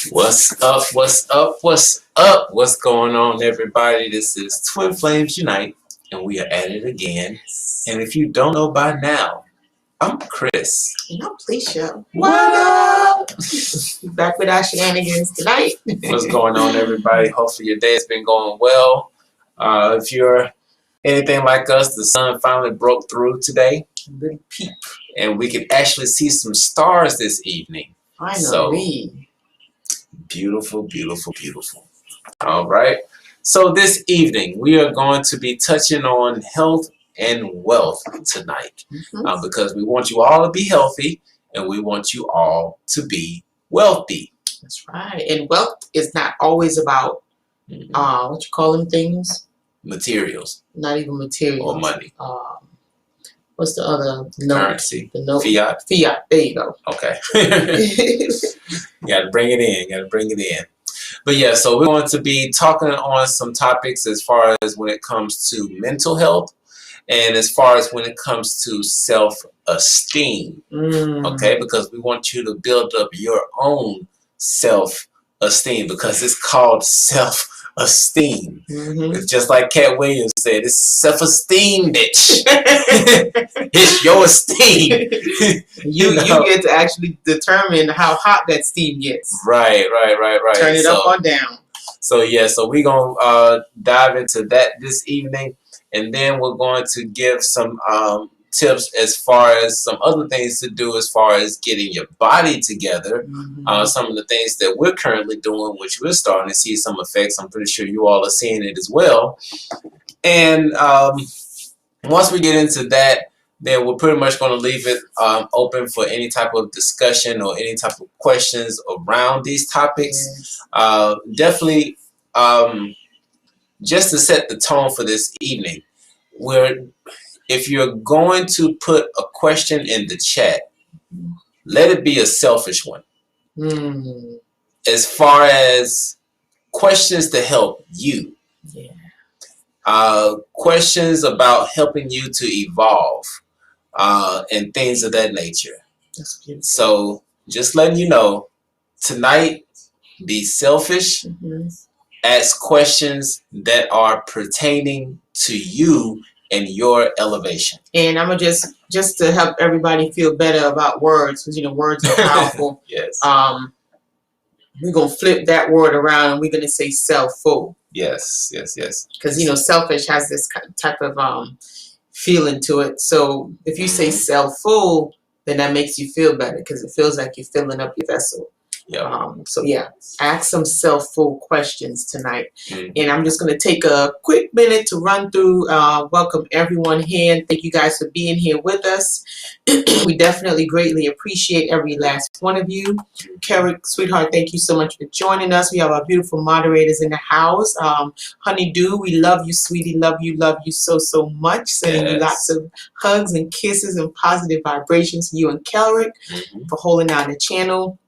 What's up? What's up? What's up? What's going on, everybody? This is Twin Flames Unite, and we are at it again. And if you don't know by now, I'm Chris. And I'm Felicia. What up? Back with our shenanigans tonight. What's going on, everybody? Hopefully your day has been going well. If you're anything like us, the sun finally broke through today. Little peep. And we could actually see some stars this evening. Finally. Beautiful, beautiful, beautiful. All right. So this evening, we are going to be touching on health and wealth tonight, because we want you all to be healthy and we want you all to be wealthy. That's right. And wealth is not always about what you call them things? Materials. Not even materials. Or money. What's the other note? Currency. The note. Fiat. Fiat. There you go. Okay. You got to bring it in. Got to bring it in. But yeah, so we're going to be talking on some topics as far as when it comes to mental health and as far as when it comes to self-esteem. Okay, because we want you to build up your own self-esteem because it's called self-esteem. It's just like Cat Williams said, it's self-esteem, bitch. It's your esteem. You get to actually determine how hot that steam gets. Right. Turn it up or down. So yeah, so we're going to dive into that this evening. And then we're going to give some tips as far as some other things to do as far as getting your body together. Some of the things that we're currently doing, which we're starting to see some effects. I'm pretty sure you all are seeing it as well. And once we get into that, then we're pretty much going to leave it open for any type of discussion or any type of questions around these topics. Definitely, just to set the tone for this evening, if you're going to put a question in the chat, let it be a selfish one. As far as questions to help you. Questions about helping you to evolve and things of that nature. That's beautiful. So just letting you know, tonight, be selfish. Ask questions that are pertaining to you and your elevation. And I'm gonna just to help everybody feel better about words, because words are powerful. Yes. We're gonna flip that word around and we're gonna say self-full. Yes. Because selfish has this type of feeling to it. So if you say self-full, then that makes you feel better because it feels like you're filling up your vessel. So yeah, ask some self-full questions tonight. And I'm just going to take a quick minute to run through, welcome everyone here, and thank you guys for being here with us. We definitely greatly appreciate every last one of you. Carrick, sweetheart, thank you so much for joining us. We have our beautiful moderators in the house. Honeydew, we love you, sweetie. Love you so much. Sending you lots of hugs and kisses and positive vibrations to you and Carrick for holding down the channel.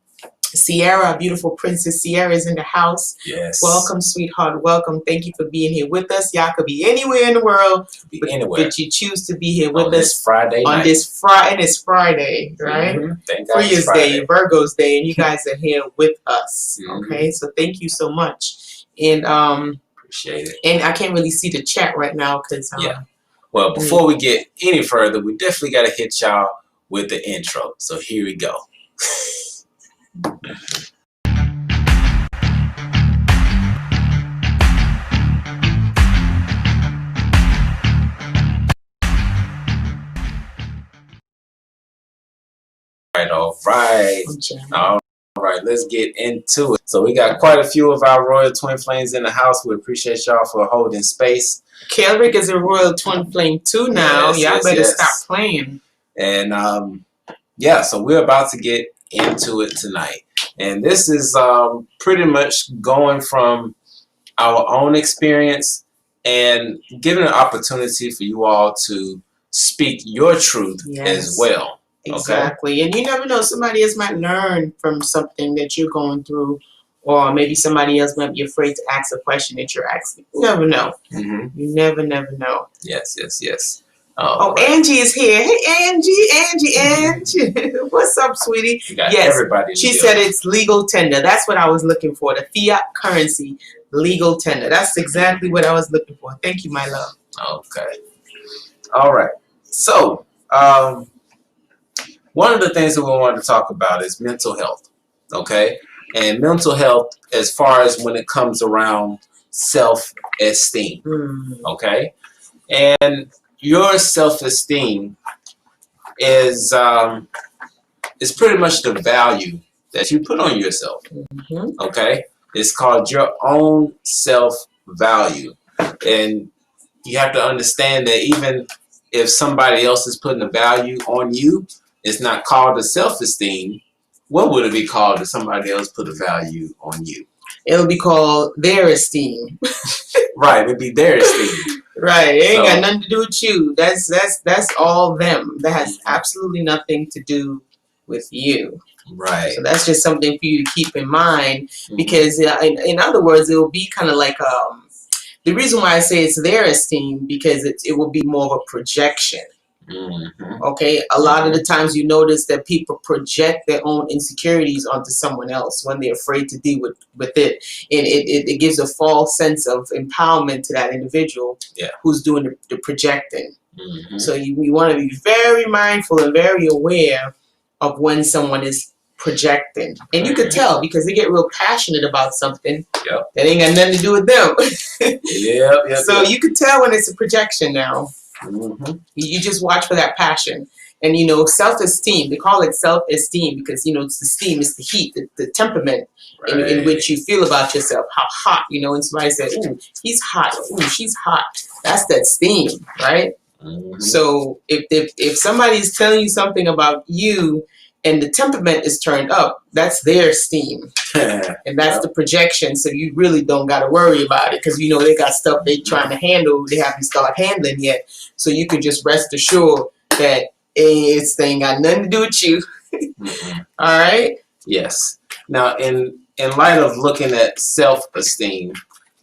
Sierra, beautiful princess Sierra, is in the house. Yes. Welcome, sweetheart. Welcome. Thank you for being here with us. Y'all could be anywhere in the world, but you choose to be here with on us this Friday on night. this Friday. And it's Friday, right? Thank God Freya's Day, Virgo's Day, and you guys are here with us. Okay, so thank you so much, and appreciate it. And I can't really see the chat right now because Well, before we get any further, we definitely got to hit y'all with the intro. So here we go. All right, let's get into it. So we got quite a few of our Royal Twin Flames in the house. We appreciate y'all for holding space. Kelrick is a Royal Twin Flame too now. Y'all better stop playing. And yeah, so we're about to get into it tonight. And this is pretty much going from our own experience and giving an opportunity for you all to speak your truth as well. Exactly. Okay? And you never know, somebody else might learn from something that you're going through, or maybe somebody else might be afraid to ask a question that you're asking. You never know. You never know. Yes. Angie is here. Hey, Angie. What's up, sweetie? Everybody. She said it's legal tender. That's what I was looking for. The fiat currency legal tender. That's exactly what I was looking for. Thank you, my love. Okay. All right. So, one of the things that we want to talk about is mental health. Okay. And mental health as far as when it comes around self-esteem. Okay. And your self-esteem is pretty much the value that you put on yourself. Okay. It's called your own self-value. And you have to understand that even if somebody else is putting a value on you, it's not called a self-esteem. What would it be called if somebody else put a value on you? It'll be called their esteem. Right, it'd be their esteem. Right, it ain't got nothing to do with you. That's all them. That has absolutely nothing to do with you. Right. So that's just something for you to keep in mind, because in other words, it will be kind of like the reason why I say it's their esteem, because it will be more of a projection. Okay, a lot of the times you notice that people project their own insecurities onto someone else when they're afraid to deal with it, and it gives a false sense of empowerment to that individual who's doing the projecting. So you want to be very mindful and very aware of when someone is projecting, and you could tell because they get real passionate about something that ain't got nothing to do with them. So you could tell when it's a projection now. You just watch for that passion. And self-esteem, they call it self-esteem because it's the steam, it's the heat, the temperament in which you feel about yourself, how hot, and somebody said, ooh, he's hot, ooh, she's hot. That's that steam, right? So if somebody's telling you something about you and the temperament is turned up, that's their steam. And that's the projection. So you really don't got to worry about it because they got stuff they're trying to handle. They haven't started handling yet. So you can just rest assured that it's ain't got nothing to do with you. All right? Yes. Now, in light of looking at self-esteem,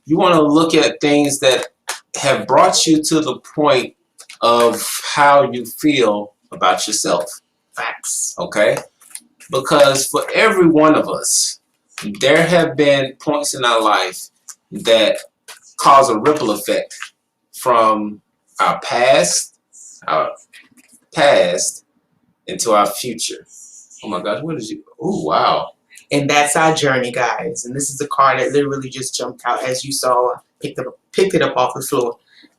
you want to look at things that have brought you to the point of how you feel about yourself. Facts. Okay? Because for every one of us, there have been points in our life that cause a ripple effect from our past into our future. Oh my gosh, what is you? Oh, wow. And that's our journey, guys. And this is the card that literally just jumped out as you saw, picked it up off the floor.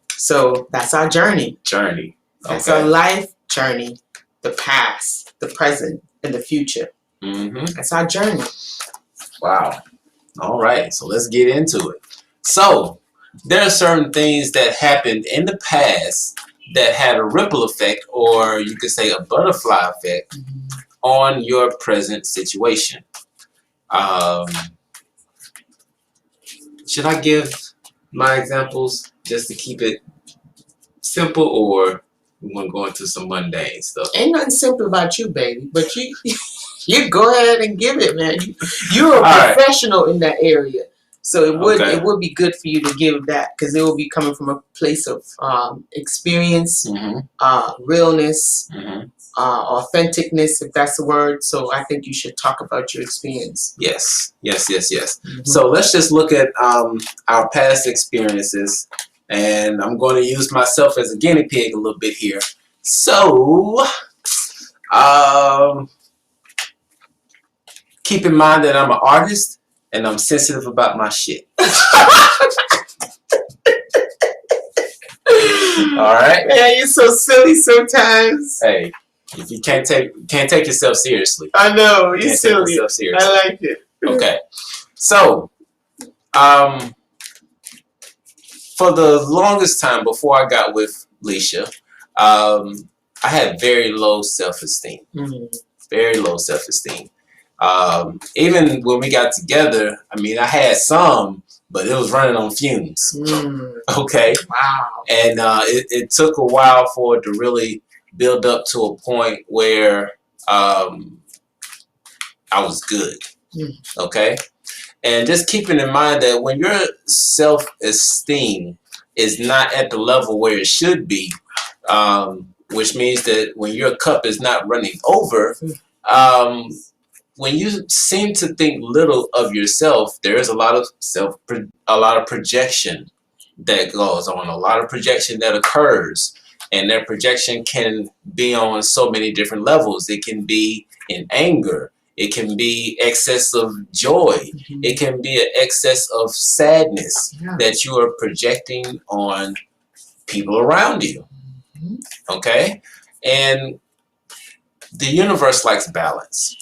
So that's our journey. Okay. That's our life journey. The past, the present, and the future. That's our journey. Wow. All right. So let's get into it. So there are certain things that happened in the past that had a ripple effect, or you could say a butterfly effect, on your present situation. Should I give my examples just to keep it simple, or we want to go into some mundane stuff? Ain't nothing simple about you, baby. But You go ahead and give it, man. You're a professional in that area, so it would be good for you to give that, because it will be coming from a place of experience, realness, authenticness, if that's the word. So I think you should talk about your experience. Yes. So let's just look at our past experiences, and I'm going to use myself as a guinea pig a little bit here. So, keep in mind that I'm an artist and I'm sensitive about my shit. All right. Man, you're so silly sometimes. Hey, if you can't take yourself seriously. I know, you're silly. Take yourself seriously. I like it. Okay. So, for the longest time before I got with Leisha, I had very low self-esteem. Very low self-esteem. Even when we got together, I mean, I had some, but it was running on fumes. Okay. Wow. And it took a while for it to really build up to a point where I was good. Okay. And just keeping in mind that when your self-esteem is not at the level where it should be, which means that when your cup is not running over, when you seem to think little of yourself, there is a lot of projection that goes on, a lot of projection that occurs, and that projection can be on so many different levels. It can be in anger. It can be excess of joy. It can be an excess of sadness that you are projecting on people around you. Okay? And the universe likes balance.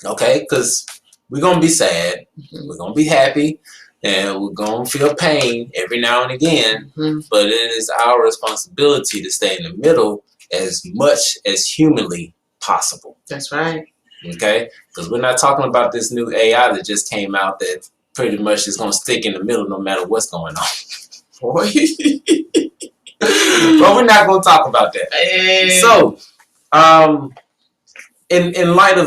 Okay? Because we're going to be sad. We're going to be happy. And we're going to feel pain every now and again. But it is our responsibility to stay in the middle as much as humanly possible. That's right. Okay? Because we're not talking about this new AI that just came out that pretty much is going to stick in the middle no matter what's going on. But we're not going to talk about that. So, in light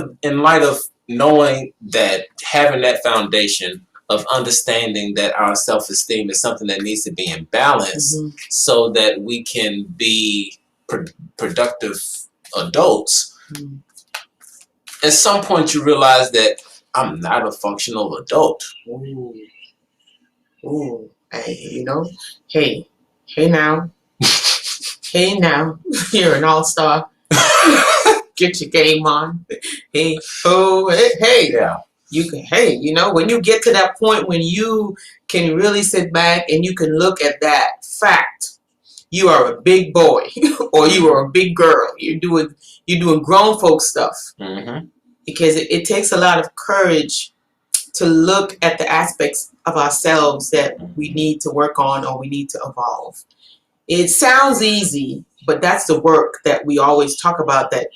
of knowing that, having that foundation of understanding that our self-esteem is something that needs to be in balance, so that we can be productive adults. At some point you realize that I'm not a functional adult. Ooh. Hey, hey now. Hey now. You're an all-star. Get your game on. Hey. Yeah. You can, when you get to that point when you can really sit back and you can look at that fact, you are a big boy or you are a big girl. You're doing grown folk stuff. Because it takes a lot of courage to look at the aspects of ourselves that we need to work on or we need to evolve. It sounds easy, but that's the work that we always talk about, that,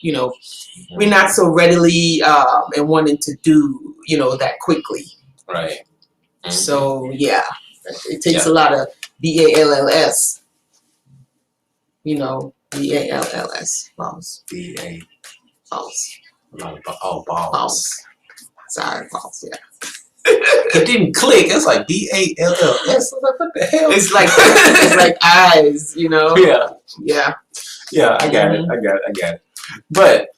we're not so readily and wanting to do, that quickly. Right. So, yeah, it takes a lot of BALLS. BALLS. Balls. BA. Balls. Balls. Sorry, balls, yeah. It didn't click. It's like BALLS. I was like, what the hell? It's like eyes, Yeah, I got it. But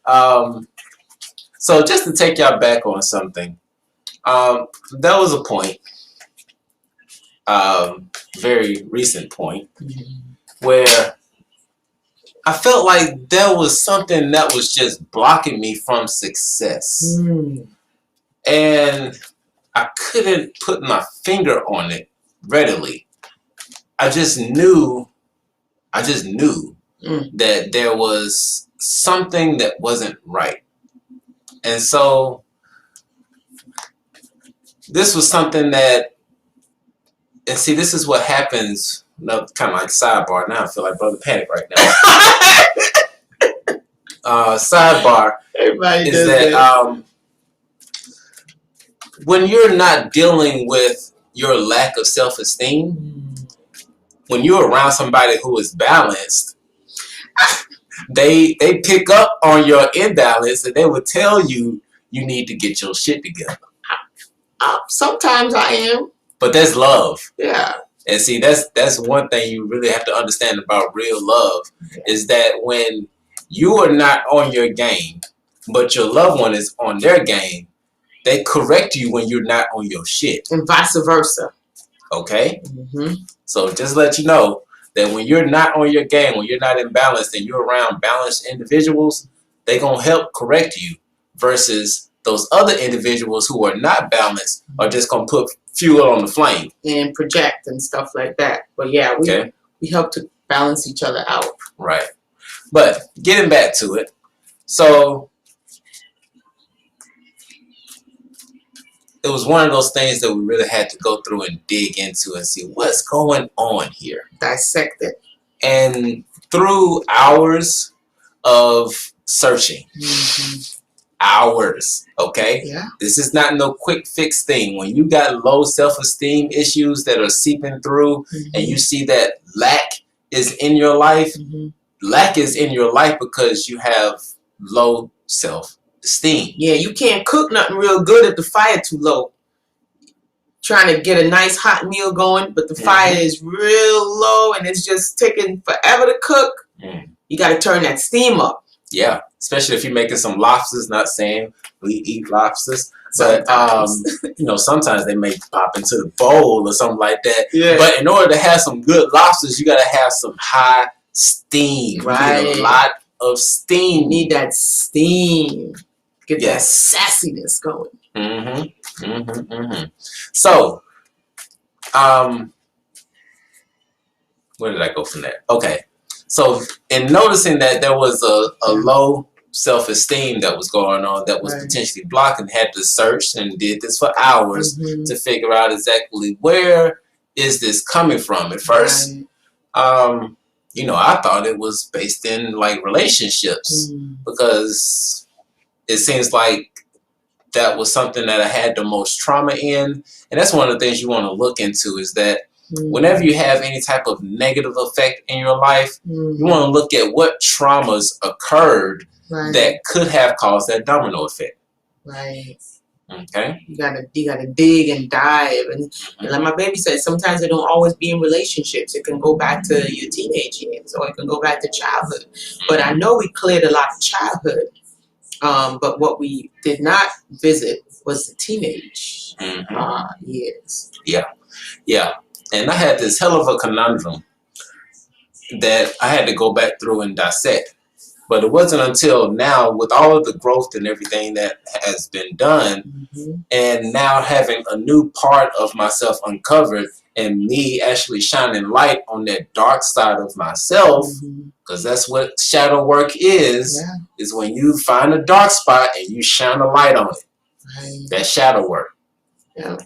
so just to take y'all back on something, there was a point, very recent point, where I felt like there was something that was just blocking me from success. And I couldn't put my finger on it readily. I just knew that there was something that wasn't right. And so this was something that, and see, this is what happens, kind of like sidebar. Now I feel like Brother Panic right now. Sidebar is that when you're not dealing with your lack of self-esteem, when you're around somebody who is balanced, they pick up on your imbalance and they will tell you you need to get your shit together. Sometimes I am. But that's love. Yeah. And see, that's one thing you really have to understand about real love is that when you are not on your game, but your loved one is on their game, they correct you when you're not on your shit. And vice versa. Okay? So just let you know that when you're not on your game, when you're not in balance, and you're around balanced individuals, they're going to help correct you versus those other individuals who are not balanced are just going to put fuel on the flame. And project and stuff like that. But yeah, we help to balance each other out. Right. But getting back to it, so it was one of those things that we really had to go through and dig into and see what's going on here. Dissect it. And through hours of searching, hours, okay? Yeah. This is not no quick fix thing. When you got low self-esteem issues that are seeping through and you see that lack is in your life, lack is in your life because you have low self-esteem. Yeah, you can't cook nothing real good if the fire too low. Trying to get a nice hot meal going, but the fire is real low and it's just taking forever to cook. You got to turn that steam up. Yeah, especially if you're making some lobsters. Not saying we eat lobsters, but you know, sometimes they may pop into the bowl or something like that. Yeah. But in order to have some good lobsters, you got to have some high steam. Right. You need a lot of steam. You need that steam. Get that sassiness going. So, where did I go from there? Okay. So, in noticing that there was a low self-esteem that was going on that was potentially blocking, had to search and did this for hours to figure out exactly where is this coming from. At first, you know, I thought it was based in like relationships because it seems like that was something that I had the most trauma in. And that's one of the things you want to look into is that whenever you have any type of negative effect in your life, you want to look at what traumas occurred that could have caused that domino effect. Right. Okay. You gotta dig and dive, and like my baby said, sometimes it don't always be in relationships. It can go back to your teenage years, or it can go back to childhood. But I know we cleared a lot of childhood. But what we did not visit was the teenage years. Yeah. And I had this hell of a conundrum that I had to go back through and dissect. But it wasn't until now, with all of the growth and everything that has been done, and now having a new part of myself uncovered, and me actually shining light on that dark side of myself, because that's what shadow work is when you find a dark spot and you shine a light on it. That's shadow work.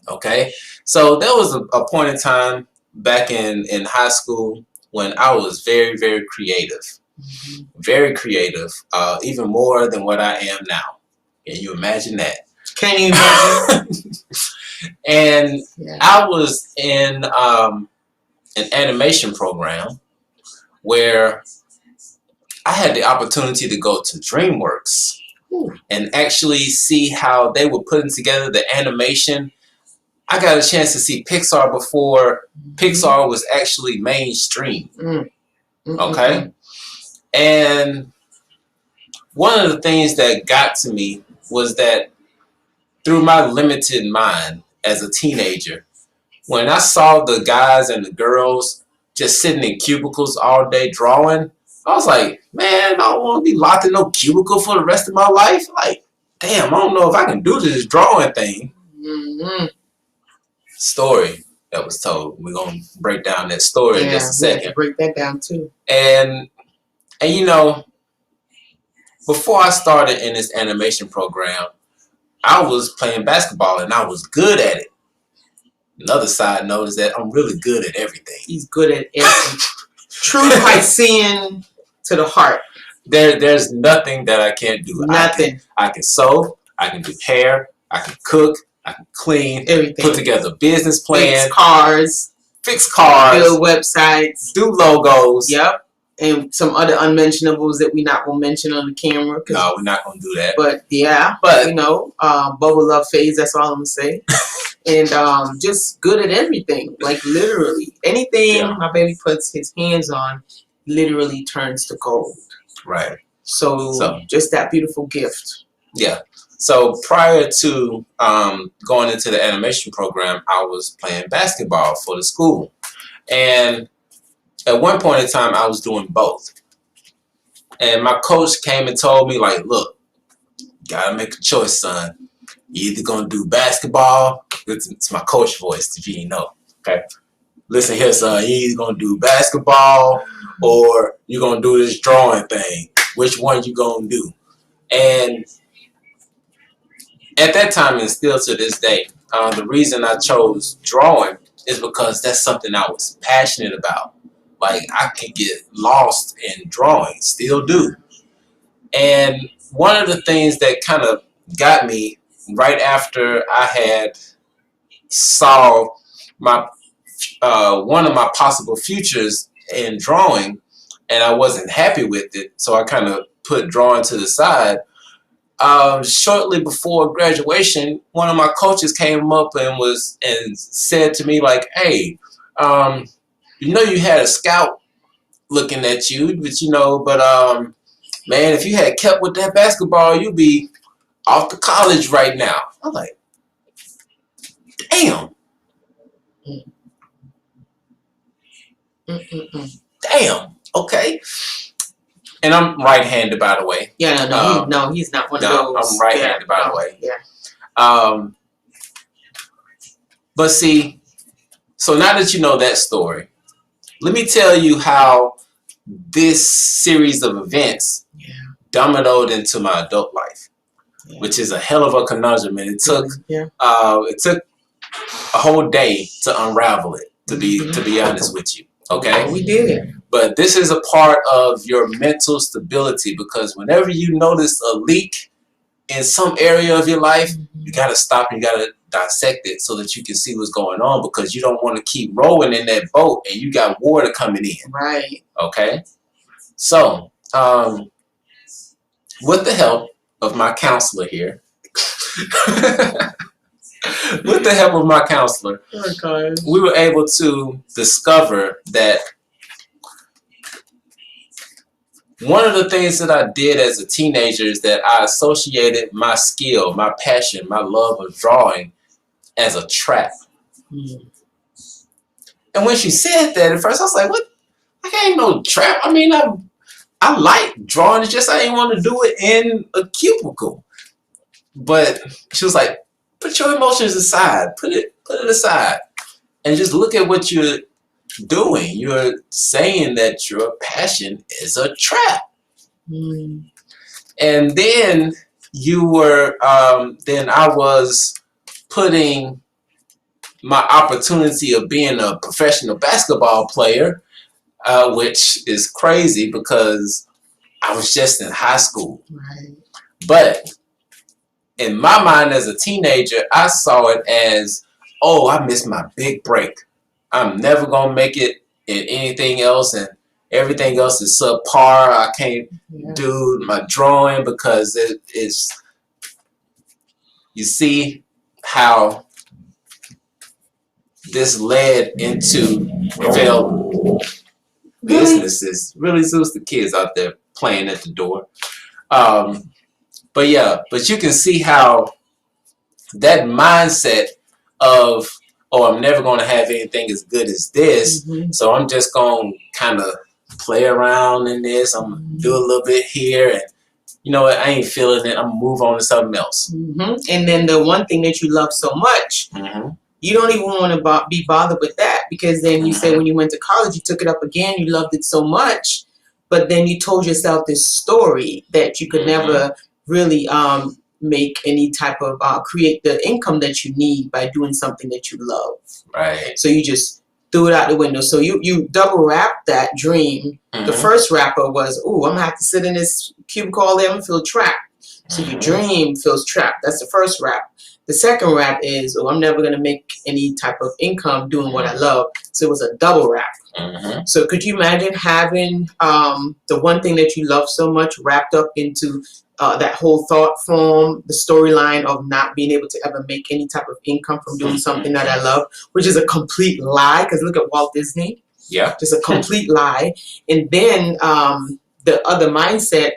Okay? So there was a point in time back in high school when I was very, very creative. Very creative, even more than what I am now. Can you imagine that? Can you imagine? And I was in an animation program where I had the opportunity to go to DreamWorks and actually see how they were putting together the animation. I got a chance to see Pixar before Pixar was actually mainstream. Okay? And one of the things that got to me was that through my limited mind as a teenager, when I saw the guys and the girls just sitting in cubicles all day drawing, I was like, man, I don't want to be locked in no cubicle for the rest of my life. Like, damn, I don't know if I can do this drawing thing. Story that was told. We're going to break down that story in just a second. Break that down too. And you know, before I started in this animation program, I was playing basketball and I was good at it. Another side note is that I'm really good at everything. He's good at everything. True Piscean to the heart. There's nothing that I can't do. Nothing. I can sew. I can do hair. I can cook. I can clean. Everything. Put together a business plan. Fix cars. Fix cars. Build websites. Do logos. Yep. and some other unmentionables that we're not gonna mention on the camera. No, we're not gonna do that. But yeah, but you know, bubble love phase. That's all I'm gonna say. And just good at everything. Like literally anything my baby puts his hands on, literally turns to gold. Right. So just that beautiful gift. Yeah. So prior to going into the animation program, I was playing basketball for the school, and at one point in time, I was doing both. And my coach came and told me, like, look, you gotta make a choice, son. You either gonna do basketball. It's my coach voice, if you didn't know. Okay. Listen here, son. You either gonna do basketball or you're gonna do this drawing thing. Which one you gonna do? And at that time, and still to this day, the reason I chose drawing is because that's something I was passionate about. Like, I can get lost in drawing, still do. And one of the things that kind of got me right after I had saw my one of my possible futures in drawing, and I wasn't happy with it, so I kind of put drawing to the side. Shortly before graduation, one of my coaches came up and said to me, like, hey, you know, you had a scout looking at you, but man, if you had kept with that basketball, you'd be off to college right now. I'm like, damn. Damn. Okay. And I'm right-handed, by the way. Yeah, no, he's not one of those. I'm right-handed, by the way. Yeah. But see, so now that you know that story, let me tell you how this series of events dominoed into my adult life, which is a hell of a conundrum, and it took a whole day to unravel it. To be honest with you, okay? We did it. But this is a part of your mental stability, because whenever you notice a leak in some area of your life, you got to stop and you got to dissect it so that you can see what's going on, because you don't want to keep rowing in that boat and you got water coming in. Right. Okay? So, with the help of my counselor here, we were able to discover that one of the things that I did as a teenager is that I associated my skill, my passion, my love of drawing as a trap. And when she said that, at first I was like, what? I ain't no trap. I mean, I like drawing. It's just I didn't want to do it in a cubicle. But she was like, put your emotions aside. Put it aside. And just look at what you're doing. You're saying that your passion is a trap. And then then I was putting my opportunity of being a professional basketball player, which is crazy because I was just in high school. Right. But in my mind as a teenager, I saw it as, oh, I missed my big break. I'm never going to make it in anything else, and everything else is subpar. I can't do my drawing because it's, you see how this led into failed businesses. Really suits the kids out there playing at the door. But you can see how that mindset of, oh, I'm never going to have anything as good as this, so I'm just going to kind of play around in this. I'm going to do a little bit here, and you know what, I ain't feeling it. I'm going to move on to something else. And then the one thing that you love so much, you don't even want to be bothered with that, because then you say when you went to college, you took it up again, you loved it so much, but then you told yourself this story that you could never really make any type of create the income that you need by doing something that you love. Right. So you just threw it out the window. So you double wrapped that dream. The first wrapper was, ooh, I'm gonna have to sit in this cubicle all day and feel trapped. So your dream feels trapped. That's the first wrap. The second wrap is, oh, I'm never going to make any type of income doing what I love. So it was a double wrap. So could you imagine having the one thing that you love so much wrapped up into that whole thought form, the storyline of not being able to ever make any type of income from doing something that I love, which is a complete lie, because look at Walt Disney. Yeah. Just a complete lie. And then the other mindset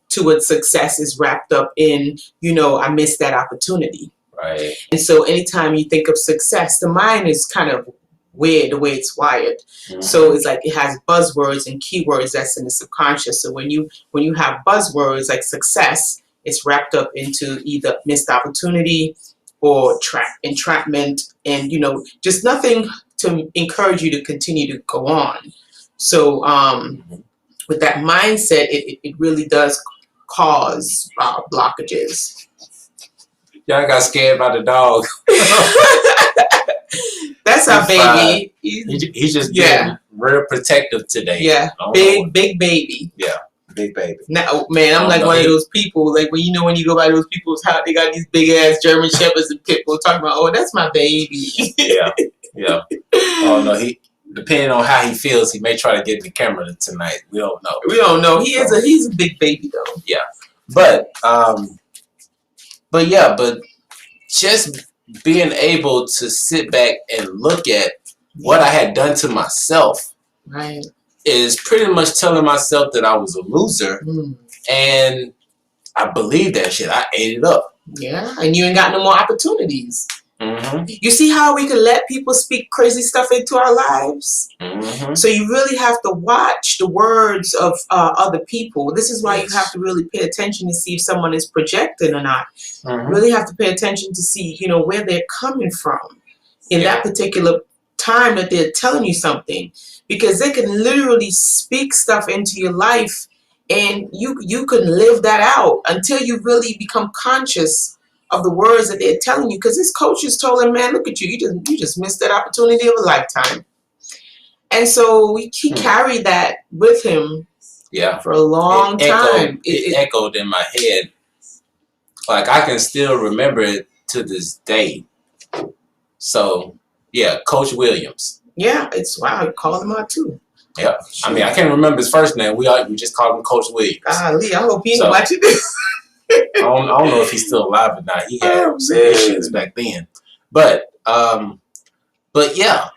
towards success is wrapped up in, I missed that opportunity. Right. And so anytime you think of success, the mind is kind of weird the way it's wired. So it's like it has buzzwords and keywords that's in the subconscious. So when you have buzzwords like success, it's wrapped up into either missed opportunity or entrapment, and just nothing to encourage you to continue to go on. So with that mindset, it really does cause blockages. Yeah, I got scared by the dog. That's our baby. He's just being real protective today. Yeah, big baby. Yeah, big baby. Now, man, I'm like one of those people. Like when you go by those people's house, they got these big ass German shepherds and pit bulls talking about, oh, that's my baby. Yeah. Oh no, depending on how he feels, he may try to get in the camera tonight. We don't know. He's a big baby though. Yeah, but just being able to sit back and look at what I had done to myself, right, is pretty much telling myself that I was a loser, and I believed that shit. I ate it up. Yeah, and you ain't got no more opportunities. You see how we can let people speak crazy stuff into our lives? So you really have to watch the words of other people. This is why you have to really pay attention to see if someone is projecting or not. You really have to pay attention to see, where they're coming from in that particular time that they're telling you something, because they can literally speak stuff into your life, and you can live that out until you really become conscious of the words that they're telling you. Because his coaches told him, man, look at you, you just missed that opportunity of a lifetime. And so he carried that with him for a long time. It echoed in my head. Like I can still remember it to this day. So yeah, Coach Williams. Yeah, it's wow, I called him out too. Yeah. I mean, I can't remember his first name. We just called him Coach Williams. Lee, I hope he ain't watching this. I don't know if he's still alive or not. He had some issues back then. But yeah,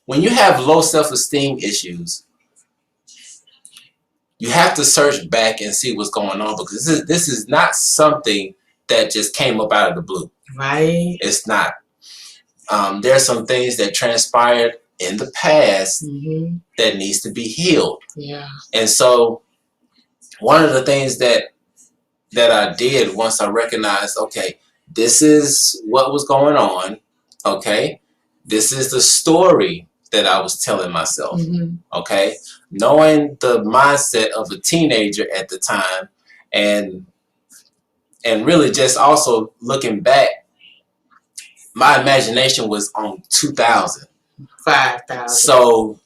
when you have low self-esteem issues, you have to search back and see what's going on, because this is not something that just came up out of the blue. Right. It's not. There are some things that transpired in the past that needs to be healed. Yeah. And so one of the things that I did once I recognized, okay, this is what was going on. Okay. This is the story that I was telling myself. Okay. Knowing the mindset of a teenager at the time, and really just also looking back, my imagination was on 2,000. 5,000. So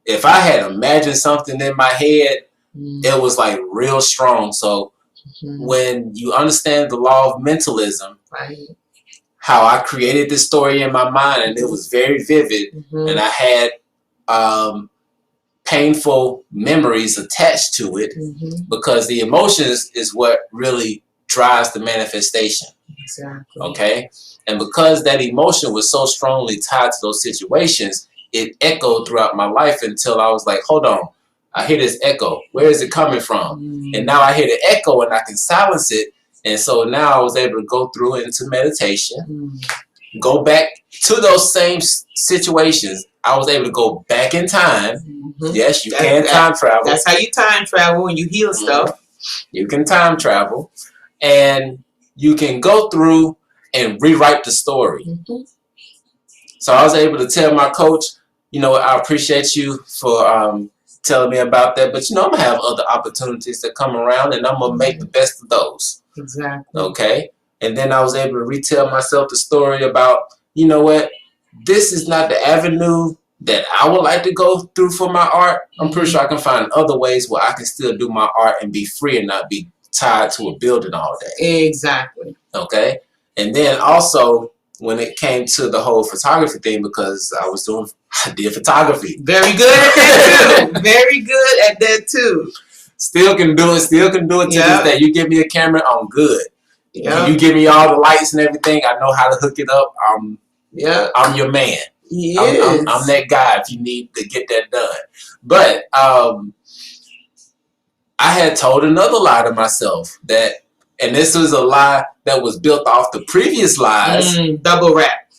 if I had imagined something in my head, it was like real strong. So when you understand the law of mentalism, right, how I created this story in my mind, and it was very vivid, and I had painful memories attached to it, because the emotions is what really drives the manifestation. Exactly. Okay? And because that emotion was so strongly tied to those situations, it echoed throughout my life until I was like, hold on, I hear this echo. Where is it coming from? And now I hear the echo and I can silence it. And so now I was able to go through into meditation, go back to those same situations. I was able to go back in time. Yes, you can time travel. That's how you time travel when you heal stuff. You can time travel, and you can go through and rewrite the story. So I was able to tell my coach, I appreciate you for telling me about that, but I'm gonna have other opportunities that come around, and I'm gonna make the best of those. Exactly. Okay. And then I was able to retell myself the story about, you know what, this is not the avenue that I would like to go through for my art. I'm pretty sure I can find other ways where I can still do my art and be free and not be tied to a building all day. Exactly. Okay. And then also when it came to the whole photography thing, because I did photography. Very good at that too. Very good at that too. Still can do it to this day. You give me a camera, I'm good. Yep. You give me all the lights and everything, I know how to hook it up. I'm your man. I'm that guy if you need to get that done. But I had told another lie to myself that, and this was a lie that was built off the previous lies. Double wrap.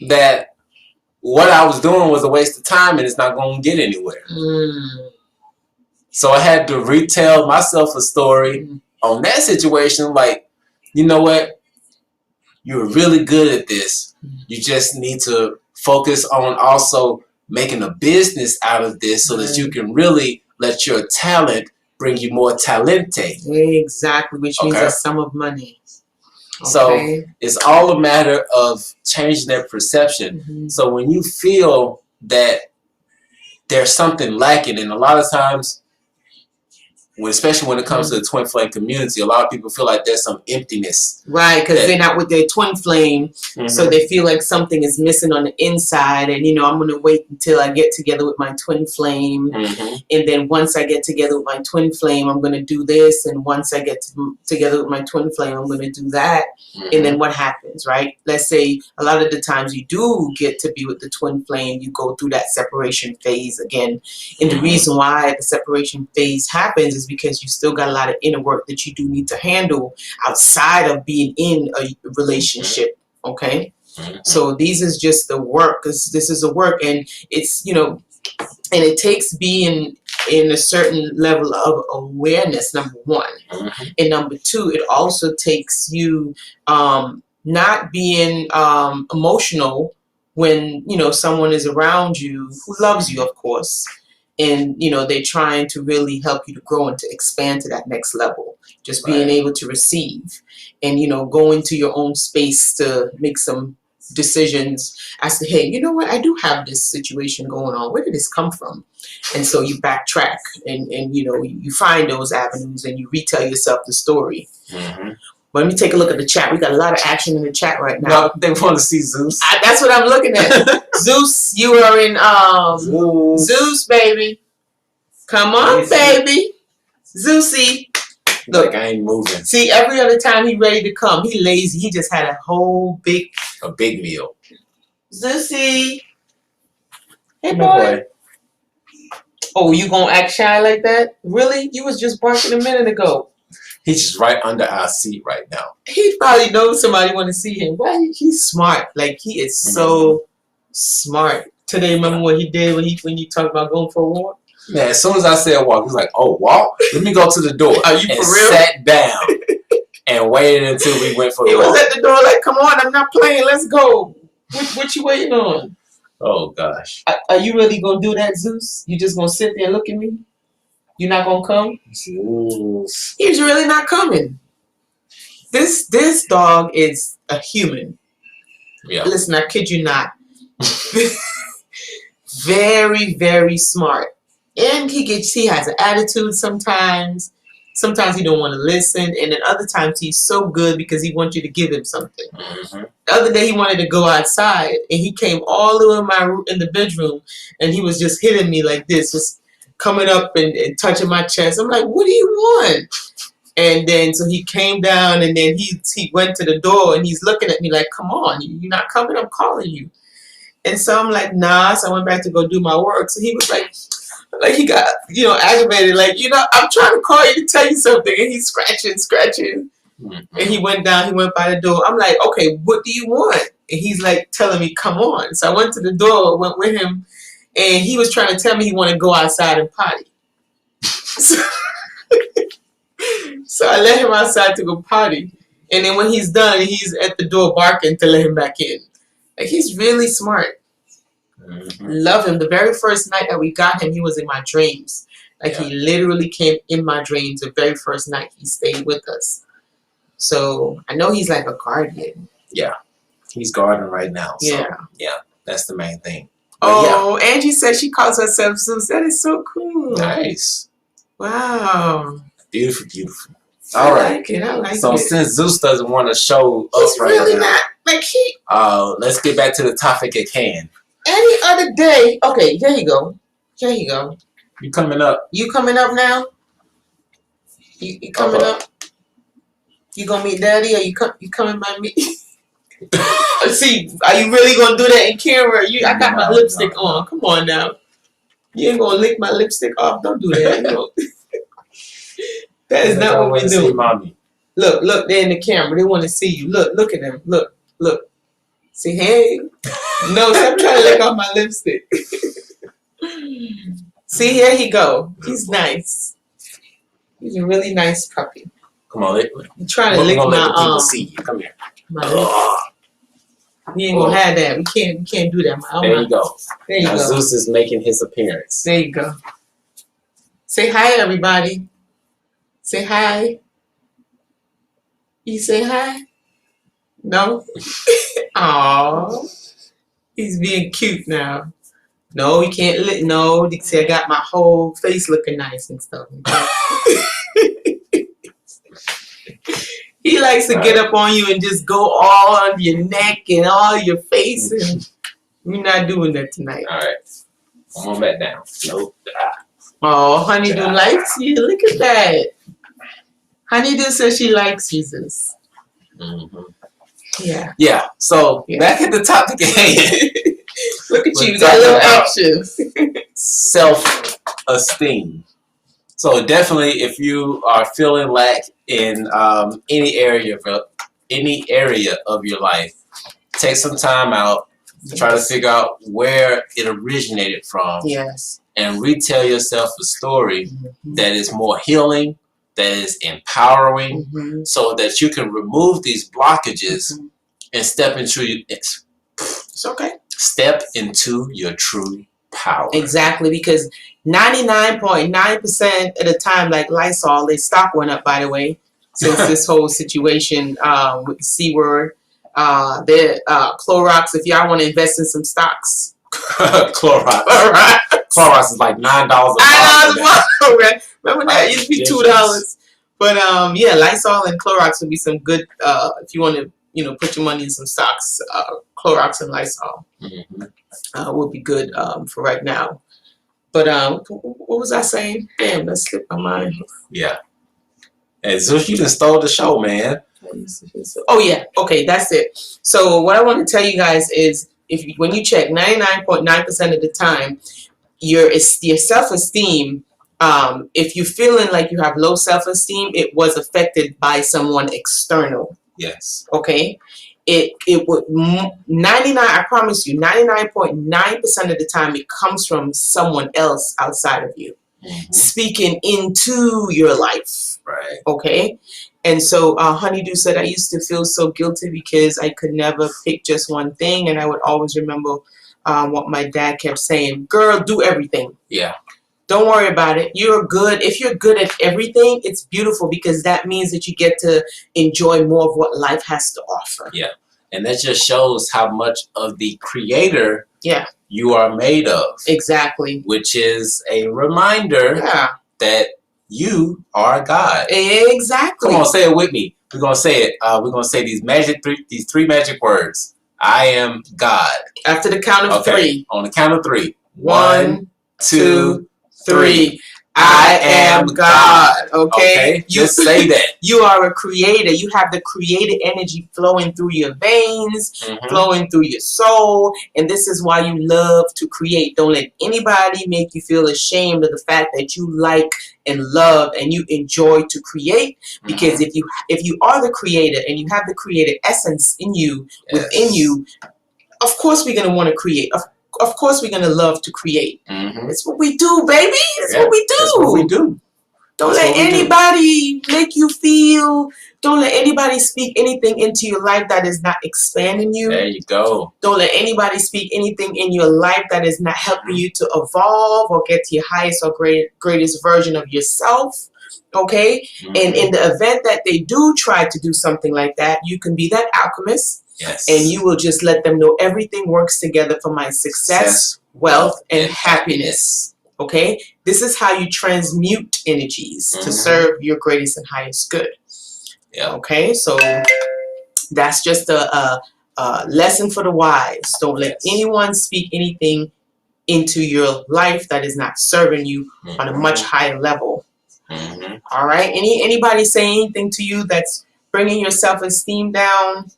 That what I was doing was a waste of time and it's not going to get anywhere. So I had to retell myself a story on that situation. Like, you know what? You're really good at this. You just need to focus on also making a business out of this so that you can really let your talent bring you more talente. Exactly, which means a sum of money. So it's all a matter of changing that perception. So when you feel that there's something lacking, and a lot of times, especially when it comes to the twin flame community, a lot of people feel like there's some emptiness. Right, because they're not with their twin flame, so they feel like something is missing on the inside. And, you know, I'm going to wait until I get together with my twin flame. And then once I get together with my twin flame, I'm going to do this. And once I get together with my twin flame, I'm going to do that. And then what happens, right? Let's say a lot of the times you do get to be with the twin flame, you go through that separation phase again. And the reason why the separation phase happens is because you still got a lot of inner work that you do need to handle outside of being in a relationship. Okay. So these is just the work, because this is a work, and it's, you know, and it takes being in a certain level of awareness, number one. And number two, it also takes you not being emotional when, you know, someone is around you who loves you, of course. And, you know, they're trying to really help you to grow and to expand to that next level. Just being able to receive and, you know, go into your own space to make some decisions as to, hey, you know what, I do have this situation going on. Where did this come from? And so you backtrack and you know, you find those avenues and you retell yourself the story. But let me take a look at the chat. We got a lot of action in the chat right now. No, they want to see Zeus. That's what I'm looking at. Zeus, you are in Zeus, baby. Come on, baby. Zeusy. Look, like I ain't moving. See, every other time he ready to come, he lazy. He just had a whole big meal. Zeusy. Hey, boy. Oh, you gonna act shy like that? Really? You was just barking a minute ago. He's just right under our seat right now. He probably knows somebody want to see him. Why? He's smart. Like, he is so smart. Today, remember what he did when you talked about going for a walk? Man, as soon as I said walk, he's like, oh, walk? Let me go to the door. Are you for real? Sat down and waited until we went for the walk. He was at the door like, come on, I'm not playing. Let's go. What you waiting on? Oh, gosh. Are you really going to do that, Zeus? You just going to sit there and look at me? You're not going to come? Zeus. He's really not coming. This dog is a human. Yeah. Listen, I kid you not. Very, very smart. And he has an attitude sometimes. Sometimes he don't want to listen. And then other times he's so good because he wants you to give him something. The other day he wanted to go outside. And he came all the way in the bedroom. And he was just hitting me like this. Just coming up and touching my chest. I'm like, what do you want? And then so he came down. And then he went to the door. And he's looking at me like, come on. You're not coming? I'm calling you. And so I'm like, nah. So I went back to go do my work. So he was like he got, you know, aggravated. Like, you know, I'm trying to call you to tell you something. And he's scratching. And he went down. He went by the door. I'm like, okay, what do you want? And he's like telling me, come on. So I went to the door, went with him. And he was trying to tell me he wanted to go outside and potty. So I let him outside to go potty. And then when he's done, he's at the door barking to let him back in. Like, he's really smart. Love him. The very first night that we got him, he was in my dreams. Like, he literally came in my dreams the very first night he stayed with us. So I know he's like a guardian. Yeah. He's guarding right now. So, yeah. That's the main thing. But Angie says she calls herself Zeus. That is so cool. Nice. Wow. Beautiful, beautiful. All right. I like it. So since Zeus doesn't want to show us right really now, not like he. Let's get back to the topic at hand. Any other day. Okay, here you go. Here you go. You coming up? You coming up now? You coming up? You gonna meet Daddy, or you coming by me? See, are you really gonna do that in camera? I got my lipstick on. Come on now. You ain't gonna lick my lipstick off. Don't do that. That is not what we do. Mommy. Look, they're in the camera. They want to see you. Look at them. Look. See, hey. No, stop trying to lick off my lipstick. See, here he go. He's nice. He's a really nice puppy. Come on, I'm trying to lick my arm. People see you. Come here. We ain't gonna have that. We can't do that. There you go. There you go. Zeus is making his appearance. There you go. Say hi, everybody. Say hi. You say hi? No? Aww. He's being cute now. No, you can't lick. No, they say I got my whole face looking nice and stuff. He likes to get up on you and just go all on your neck and all your face. And we're not doing that tonight. All right. Come on back down. Nope. Oh, Honeydew likes you. Look at that. Honeydew says she likes Jesus. Mm-hmm. Yeah. Yeah. So back at the topic at hand. Look at you. Got little actions. Self-esteem. So definitely, if you are feeling lack in any area of your life, take some time out to try to figure out where it originated from. Yes. And retell yourself a story that is more healing, that is empowering, so that you can remove these blockages and step into it's okay. Step into your true power. Exactly, because 99.9% of the time, like Lysol, their stock went up, by the way, since this whole situation with the C word. Their Clorox, if y'all want to invest in some stocks. Clorox. Clorox is like $9 a bottle. Remember that? It used to be $2. But yeah, Lysol and Clorox would be some good, if you want to, put your money in some stocks. Clorox and Lysol would be good for right now. But what was I saying? Damn, that slipped my mind. Yeah. And Zeus, you just stole the show, man. Oh yeah. Okay, that's it. So what I want to tell you guys is, when you check 99.9% of the time, your self-esteem, if you're feeling like you have low self-esteem, it was affected by someone external. Yes. Okay. It would 99. I promise you, 99.9% of the time, it comes from someone else outside of you, speaking into your life. Right. Okay. And so Honeydew said, I used to feel so guilty because I could never pick just one thing, and I would always remember what my dad kept saying: "Girl, do everything. Yeah. Don't worry about it. You're good. If you're good at everything, it's beautiful, because that means that you get to enjoy more of what life has to offer." Yeah. And that just shows how much of the creator you are made of. Exactly. Which is a reminder that you are God. Exactly. Come on, say it with me. We're going to say it. We're going to say these three magic words. I am God. After the count of three. On the count of three. 1, 2, 3. I am God. Okay? Just say that. You are a creator. You have the creative energy flowing through your veins, flowing through your soul. And this is why you love to create. Don't let anybody make you feel ashamed of the fact that you like and love and you enjoy to create. Because if you are the creator and you have the creative essence in you, within you, of course we're going to want to create. Of course we're going to love to create. It's what we do, baby. It's what we do. That's what we do. Don't let anybody make you feel. Don't let anybody speak anything into your life that is not expanding you. There you go. Don't let anybody speak anything in your life that is not helping you to evolve or get to your highest or greatest version of yourself. Okay? And in the event that they do try to do something like that, you can be that alchemist. Yes. And you will just let them know everything works together for my success, wealth, and happiness. Okay? This is how you transmute energies to serve your greatest and highest good. Yeah. Okay, so that's just a lesson for the wise. Don't let anyone speak anything into your life that is not serving you on a much higher level. All right. Anybody say anything to you that's bringing your self-esteem down?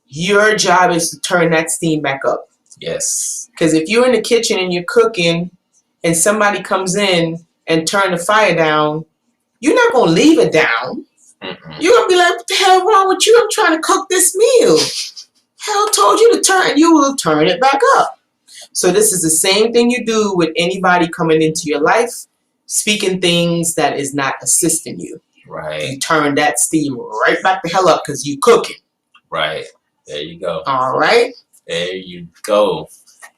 Your job is to turn that steam back up. Yes. Because if you're in the kitchen and you're cooking, and somebody comes in and turn the fire down, you're not gonna leave it down. You're gonna be like, "What the hell wrong with you? I'm trying to cook this meal. Hell told you to turn. You will turn it back up." So this is the same thing you do with anybody coming into your life, speaking things that is not assisting you. Right. You turn that steam right back the hell up because you cooking. Right. There you go. All right. There you go.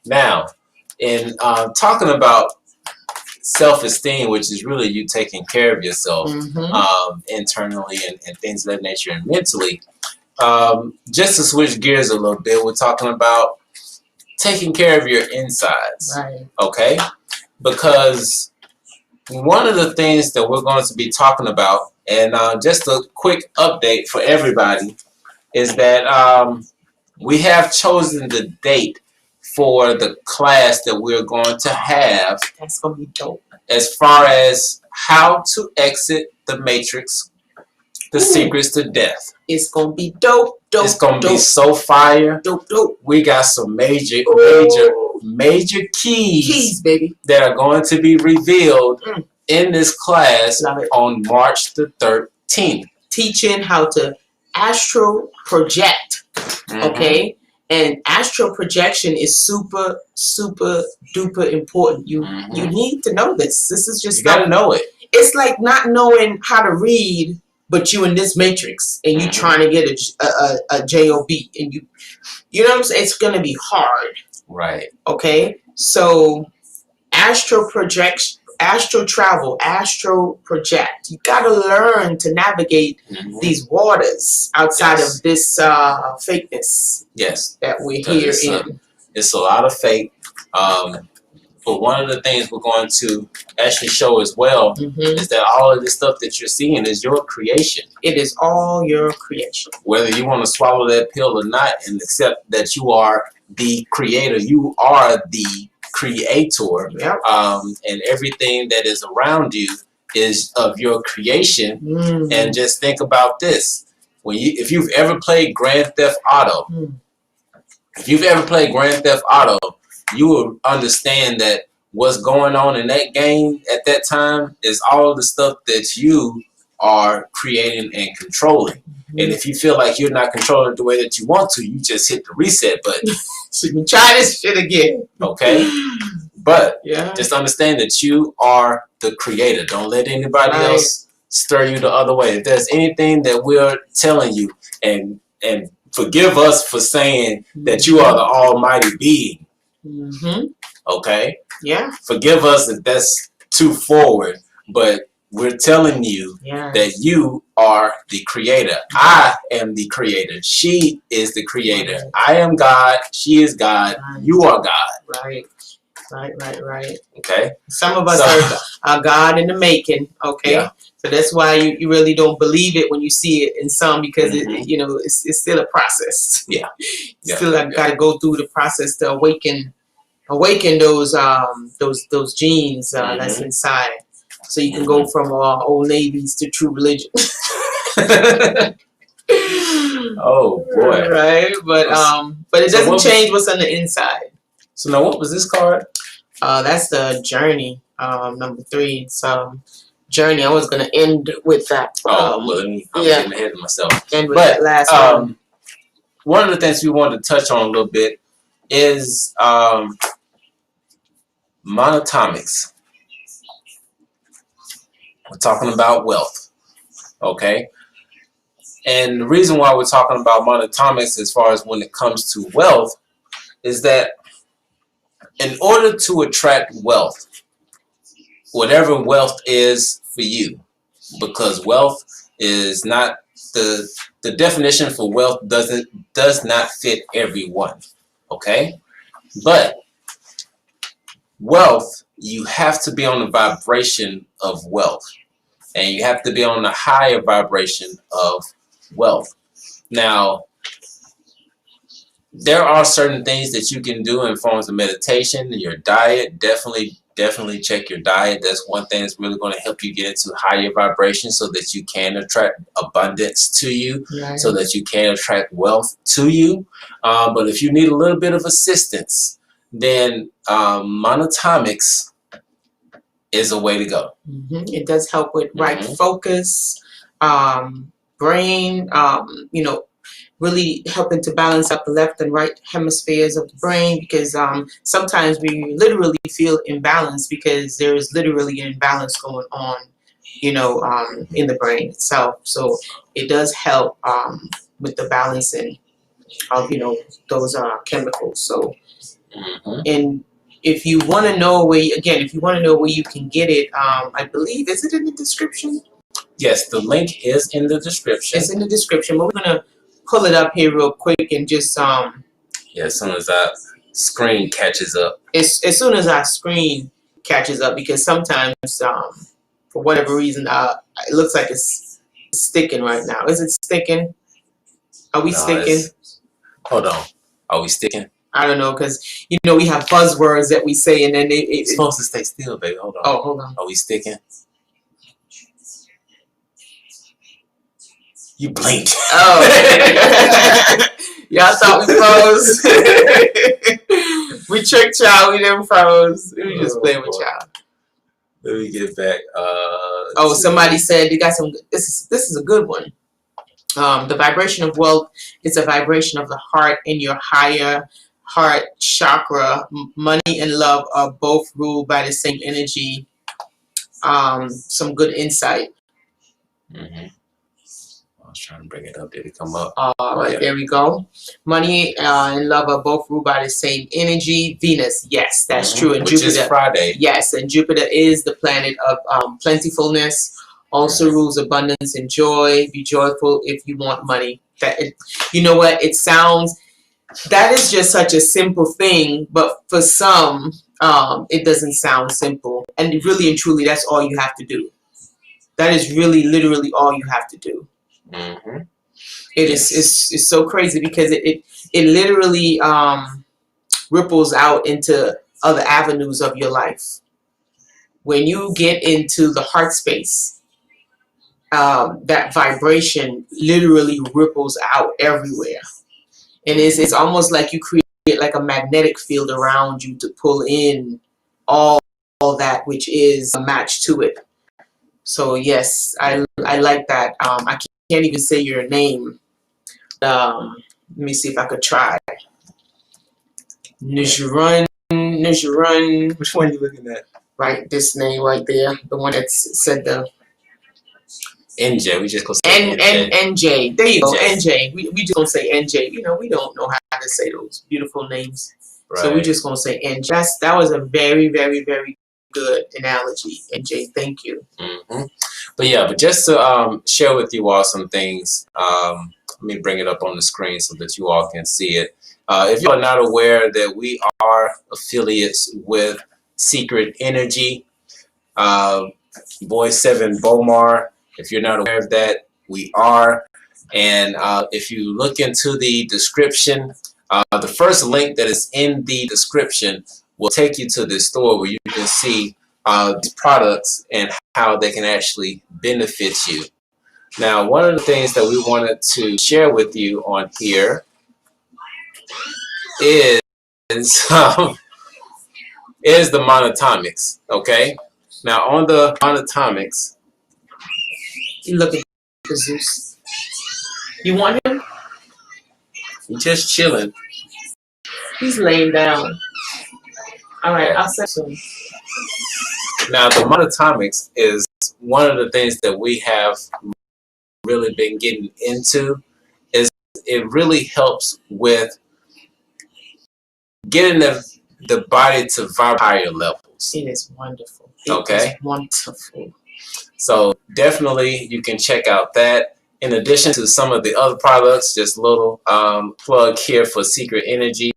Now, in talking about self-esteem, which is really you taking care of yourself internally and things of that nature and mentally, just to switch gears a little bit, we're talking about taking care of your insides. Right. Okay? Because one of the things that we're going to be talking about, and just a quick update for everybody, is that we have chosen the date for the class that we're going to have. That's going to be dope. As far as how to exit the matrix, the secrets to death. It's going to be dope, dope, It's going to dope. be so fire. Dope, dope. We got some major keys, baby, that are going to be revealed in this class on March the 13th. Teaching how to astral project, okay? And astral projection is super, super duper important. You need to know this. This is just, you got to know it. It's like not knowing how to read, but you in this matrix and you trying to get a job, and you know what I'm saying? It's gonna be hard. Right. Okay. So astral projection, astral travel, astral project. You got to learn to navigate these waters outside of this fakeness. Yes. That we're here in. It's a lot of fake. But one of the things we're going to actually show as well is that all of this stuff that you're seeing is your creation. It is all your creation. Whether you want to swallow that pill or not and accept that you are the creator, you are the creator, and everything that is around you is of your creation. And just think about this: if you've ever played Grand Theft Auto, you will understand that what's going on in that game at that time is all of the stuff that you are creating and controlling. And if you feel like you're not controlling it the way that you want to, you just hit the reset button. So you can try this shit again. Okay? But just understand that you are the creator. Don't let anybody else stir you the other way. If there's anything that we're telling you, and forgive us for saying that you are the almighty being. Okay? Yeah. Forgive us if that's too forward, but we're telling you that you are the creator. I am the creator. She is the creator. I am God. She is God. You are God. Right. Okay? Some of us are God in the making. Okay? Yeah. So that's why you really don't believe it when you see it in some, because it's still a process. Yeah. Still got to go through the process to awaken those genes that's inside, so you can go from old navies to true religion. Oh boy! Right, but it doesn't change what's on the inside. So now, what was this card? That's the journey, number 3. So journey. I was gonna end with that. I'm getting ahead of myself. End with that last one. One of the things we wanted to touch on a little bit is monatomics. We're talking about wealth, okay? And the reason why we're talking about monatomics as far as when it comes to wealth is that in order to attract wealth, whatever wealth is for you, because wealth is not the definition for wealth does not fit everyone, okay? But wealth, you have to be on the vibration of wealth, and you have to be on the higher vibration of wealth. Now, there are certain things that you can do in forms of meditation. Your diet, definitely check your diet. That's one thing that's really going to help you get into higher vibrations so that you can attract abundance to you, right, so that you can attract wealth to you. But if you need a little bit of assistance, then monatomics is a way to go. It does help with right focus, brain, really helping to balance up the left and right hemispheres of the brain, because sometimes we literally feel imbalanced because there is literally an imbalance going on, in the brain itself. So it does help with the balancing of, those chemicals. So, and if you want to know where, if you want to know where you can get it, I believe, is it in the description? Yes, the link is in the description. It's in the description, but we're gonna pull it up here real quick and just yeah, as soon as that screen catches up. As soon as our screen catches up, because sometimes for whatever reason it looks like it's sticking right now. Is it sticking? Are we sticking? Hold on. Are we sticking? I don't know, because we have buzzwords that we say and then it's supposed to stay still, baby. Hold on. Oh, hold on. Are we sticking? You blinked. Oh. Y'all thought we froze. We tricked y'all. We didn't froze. We just playing with y'all. Let me get back. Somebody said they got some. This is a good one. The vibration of wealth is a vibration of the heart in your higher heart chakra. Money and love are both ruled by the same energy. Some good insight. I was trying to bring it up. Did it come up? Right, there we go. Money and love are both ruled by the same energy. Venus, yes, that's true. And Which Jupiter, is Friday. Yes, and Jupiter is the planet of plentifulness. Also rules abundance and joy. Be joyful if you want money. You know what? It sounds, that is just such a simple thing, but for some, it doesn't sound simple. And really and truly, that's all you have to do. That is really, literally all you have to do. It's so crazy because it literally ripples out into other avenues of your life. When you get into the heart space, that vibration literally ripples out everywhere, and it's almost like you create like a magnetic field around you to pull in all that which is a match to it. So yes, I like that. I can't even say your name. Let me see if I could try. Nijrun. Which one are you looking at? Right, this name right there. The one that said the NJ. We just gonna say NJ. There you go, NJ. We just gonna say NJ. We don't know how to say those beautiful names. Right. So we just gonna say NJ. That was a very, very, very good analogy, NJ. Thank you. But just to share with you all some things, let me bring it up on the screen so that you all can see it. If you are not aware that we are affiliates with Secret Energy, Boy 7 Bomar, if you're not aware of that, we are. And if you look into the description, the first link that is in the description will take you to the store where you can see these products and how they can actually benefit you. Now, one of the things that we wanted to share with you on here is the monatomics. Okay. Now, on the monatomics, you look at Zeus. You want him? He's just chilling. He's laying down. All right, I'll set some. Now, the monatomics is one of the things that we have really been getting into. Is it really helps with getting the body to vibrate higher levels. It is wonderful. It is wonderful. So definitely you can check out that. In addition to some of the other products, just a little plug here for Secret Energy.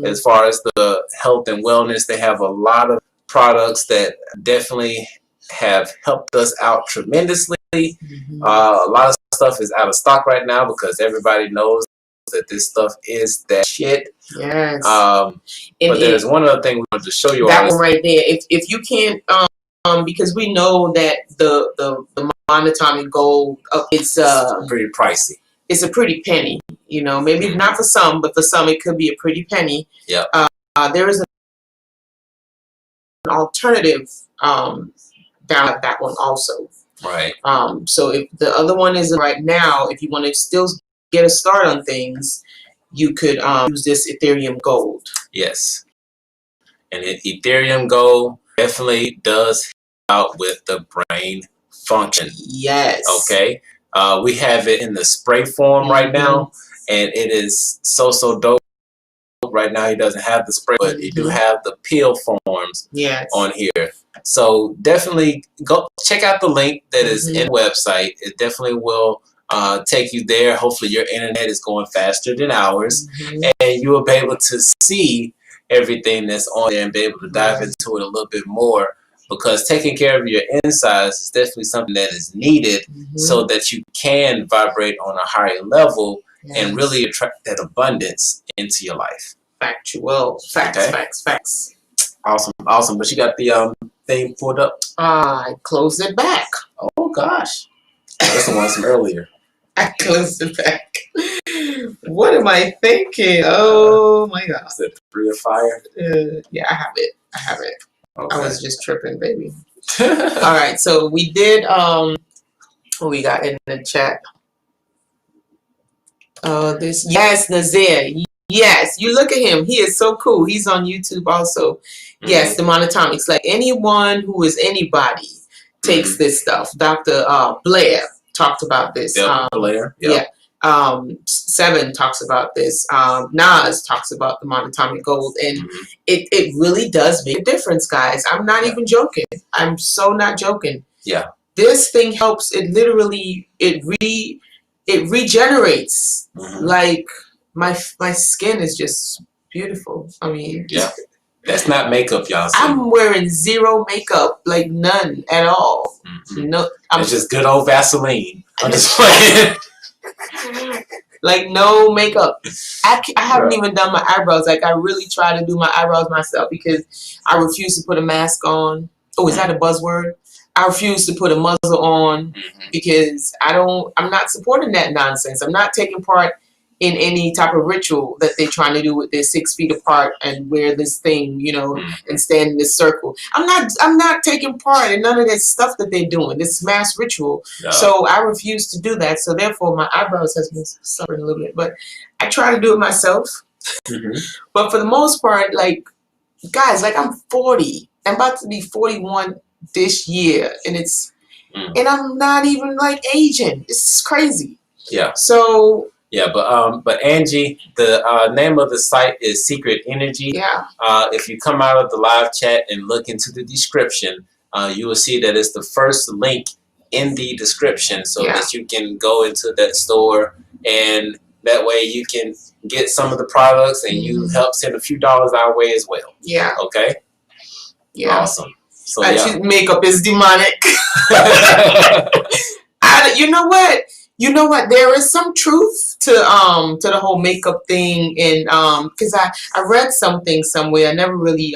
As far as the health and wellness, they have a lot of products that definitely have helped us out tremendously. A lot of stuff is out of stock right now because everybody knows that this stuff is that shit. Yes. But there's one other thing we wanted to show you. That one right there. If you can't, because we know that the monatomic gold, it's pretty pricey. It's a pretty penny. You know, maybe not for some, but for some it could be a pretty penny. Yeah. There is an alternative down at that one also. Right. So if the other one is right now, if you want to still get a start on things, you could use this Ethereum Gold. Yes. And Ethereum Gold definitely does help out with the brain function. Yes. Okay. We have it in the spray form right now, and it is so dope. Right now, he doesn't have the spray, but you do have the peel forms on here. So definitely go check out the link that is in the website. It definitely will take you there. Hopefully your internet is going faster than ours, and you will be able to see everything that's on there and be able to dive into it a little bit more, because taking care of your insides is definitely something that is needed so that you can vibrate on a higher level and really attract that abundance into your life. Factual. Facts. Awesome. But you got the thing pulled up? I closed it back. Oh gosh. That's the one from earlier. I closed it back. What am I thinking? Oh my God. Is it 3 of fire? Yeah, I have it. Okay. I was just tripping, baby. All right, so we did what we got in the chat. Nazir. Yes, you look at him. He is so cool. He's on YouTube also. Yes, the monatomics. Like anyone who is anybody takes this stuff. Dr. Blair talked about this. Blair. Yeah. Seven talks about this. Nas talks about the monatomic gold, and it really does make a difference, guys. I'm not even joking. I'm so not joking. Yeah. This thing helps. It literally it regenerates. Like my skin is just beautiful. I mean, that's not makeup, y'all. I'm wearing zero makeup, like none at all. No, it's just good old Vaseline. I'm just playing. Like no makeup. I haven't even done my eyebrows. Like I really try to do my eyebrows myself because I refuse to put a mask on. Oh, is that a buzzword? I refuse to put a muzzle on because I'm not supporting that nonsense. I'm not taking part in any type of ritual that they're trying to do with their 6 feet apart and wear this thing, you know, and stand in this circle. I'm not taking part in none of this stuff that they're doing, this mass ritual. No. So I refuse to do that. So therefore my eyebrows has been suffering a little bit, but I try to do it myself. But for the most part, like, guys, like I'm 40. I'm about to be 41 this year, and and I'm not even like Asian. It's crazy. Yeah. So yeah, but Angie, the name of the site is Secret Energy. Yeah. If you come out of the live chat and look into the description, you will see that it's the first link in the description, so that you can go into that store, and that way you can get some of the products, and you help send a few dollars our way as well. Yeah. Okay. Yeah. Awesome. So makeup is demonic. You know what? You know what? There is some truth to the whole makeup thing, and because I read something somewhere. I never really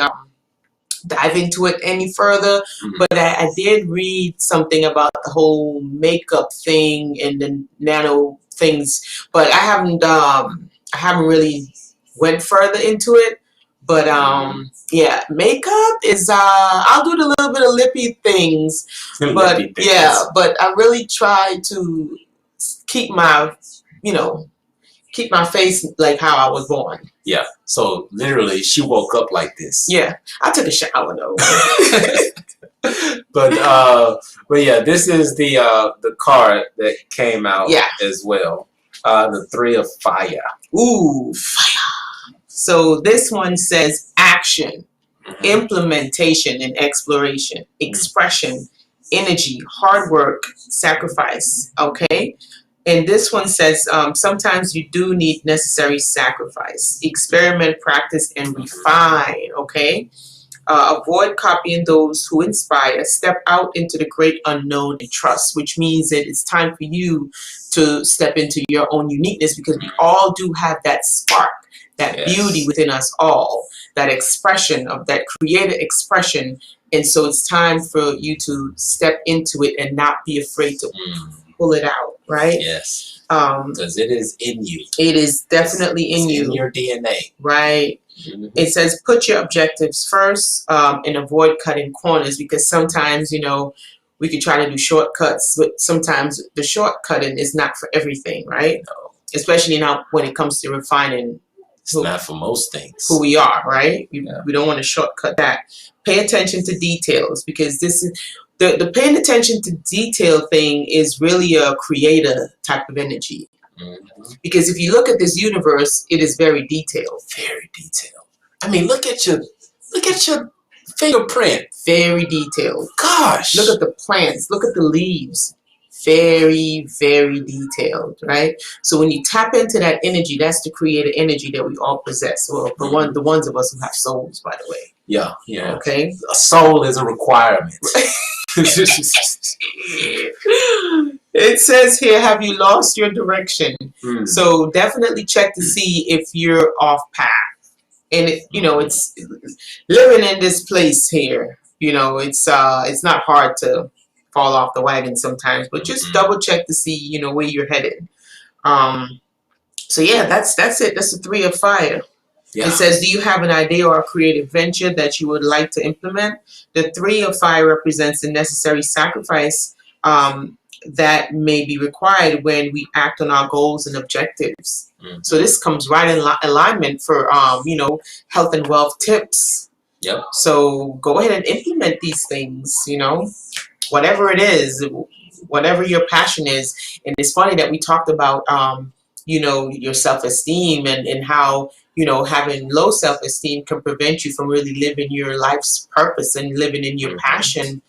dive into it any further, but I did read something about the whole makeup thing and the nano things, but I haven't really went further into it. But yeah, makeup is I'll do the little bit of lippy things, but but I really try to keep my face like how I was born. Yeah. So literally, she woke up like this. Yeah, I took a shower though. but yeah, this is the card that came out as well. The 3 of Fire. Ooh, fire. So this one says action, implementation and exploration, expression, energy, hard work, sacrifice. Okay. And this one says sometimes you do need necessary sacrifice. Experiment, practice, and refine. Okay. Avoid copying those who inspire. Step out into the great unknown and trust, which means that it's time for you to step into your own uniqueness, because we all do have that spark, that beauty within us all, that expression of that creative expression. And so it's time for you to step into it and not be afraid to pull it out, right? Yes. Because it is in you. It is definitely it's in you. In your DNA. Right. It says put your objectives first, and avoid cutting corners, because sometimes, we could try to do shortcuts, but sometimes the shortcutting is not for everything, right? No. Especially now when it comes to refining. It's not for most things. Who we are, right? We don't want to shortcut that. Pay attention to details, because this is the paying attention to detail thing is really a creator type of energy. Because if you look at this universe, it is very detailed. Very detailed. I mean, look at your fingerprint. Very detailed. Gosh. Look at the plants. Look at the leaves. Very, very detailed, right? So when you tap into that energy, that's the creative energy that we all possess. Well, the ones of us who have souls, by the way. Yeah. Okay. A soul is a requirement. It says here, have you lost your direction? So definitely check to see if you're off path. And it's living in this place here. It's not hard to fall off the wagon sometimes, but just double check to see where you're headed. So yeah, that's it. That's the 3 of fire. Yeah. It says, do you have an idea or a creative venture that you would like to implement? The 3 of fire represents the necessary sacrifice that may be required when we act on our goals and objectives. So this comes right in alignment for health and wealth tips. Yep. So go ahead and implement these things, whatever it is, whatever your passion is. And it's funny that we talked about your self-esteem and how having low self-esteem can prevent you from really living your life's purpose and living in your passion.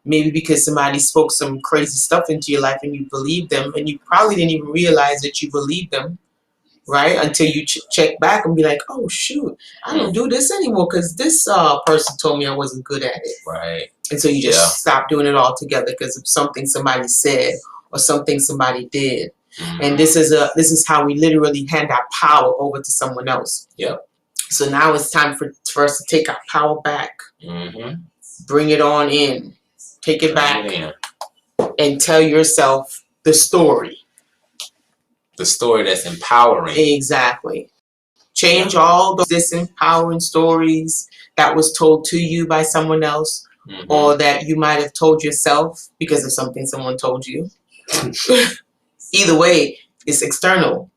Maybe because somebody spoke some crazy stuff into your life and you believed them, and you probably didn't even realize that you believed them, right? Until you check back and be like, oh, shoot, I don't do this anymore because this person told me I wasn't good at it. Right. And so you just stop doing it altogether because of something somebody said or something somebody did. And this is how we literally hand our power over to someone else. Yep. So now it's time for us to take our power back. Bring it on in. Take it back and tell yourself the story. The story that's empowering. Exactly. Change all those disempowering stories that was told to you by someone else, or that you might have told yourself because of something someone told you. Either way, it's external.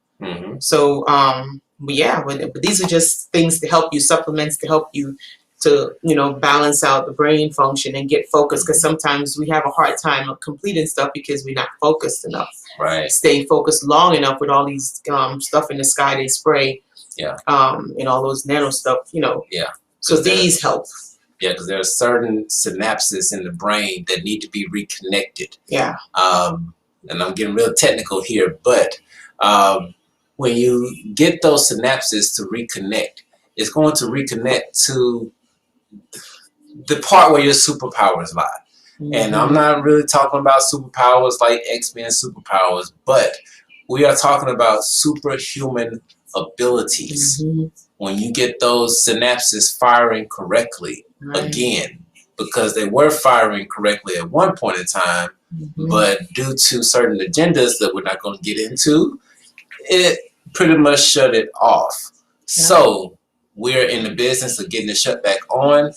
So, but these are just things to help you, supplements to help you to balance out the brain function and get focused, because sometimes we have a hard time of completing stuff because we're not focused enough. Right. Stay focused long enough with all these stuff in the sky they spray. Yeah. And all those nano stuff. Yeah. So these help. Yeah, because there are certain synapses in the brain that need to be reconnected. Yeah. And I'm getting real technical here, but when you get those synapses to reconnect, it's going to reconnect to the part where your superpowers lie. And I'm not really talking about superpowers like X-Men superpowers, but we are talking about superhuman abilities. When you get those synapses firing correctly again, because they were firing correctly at one point in time, but due to certain agendas that we're not going to get into, it pretty much shut it off. So we're in the business of getting it shut back on.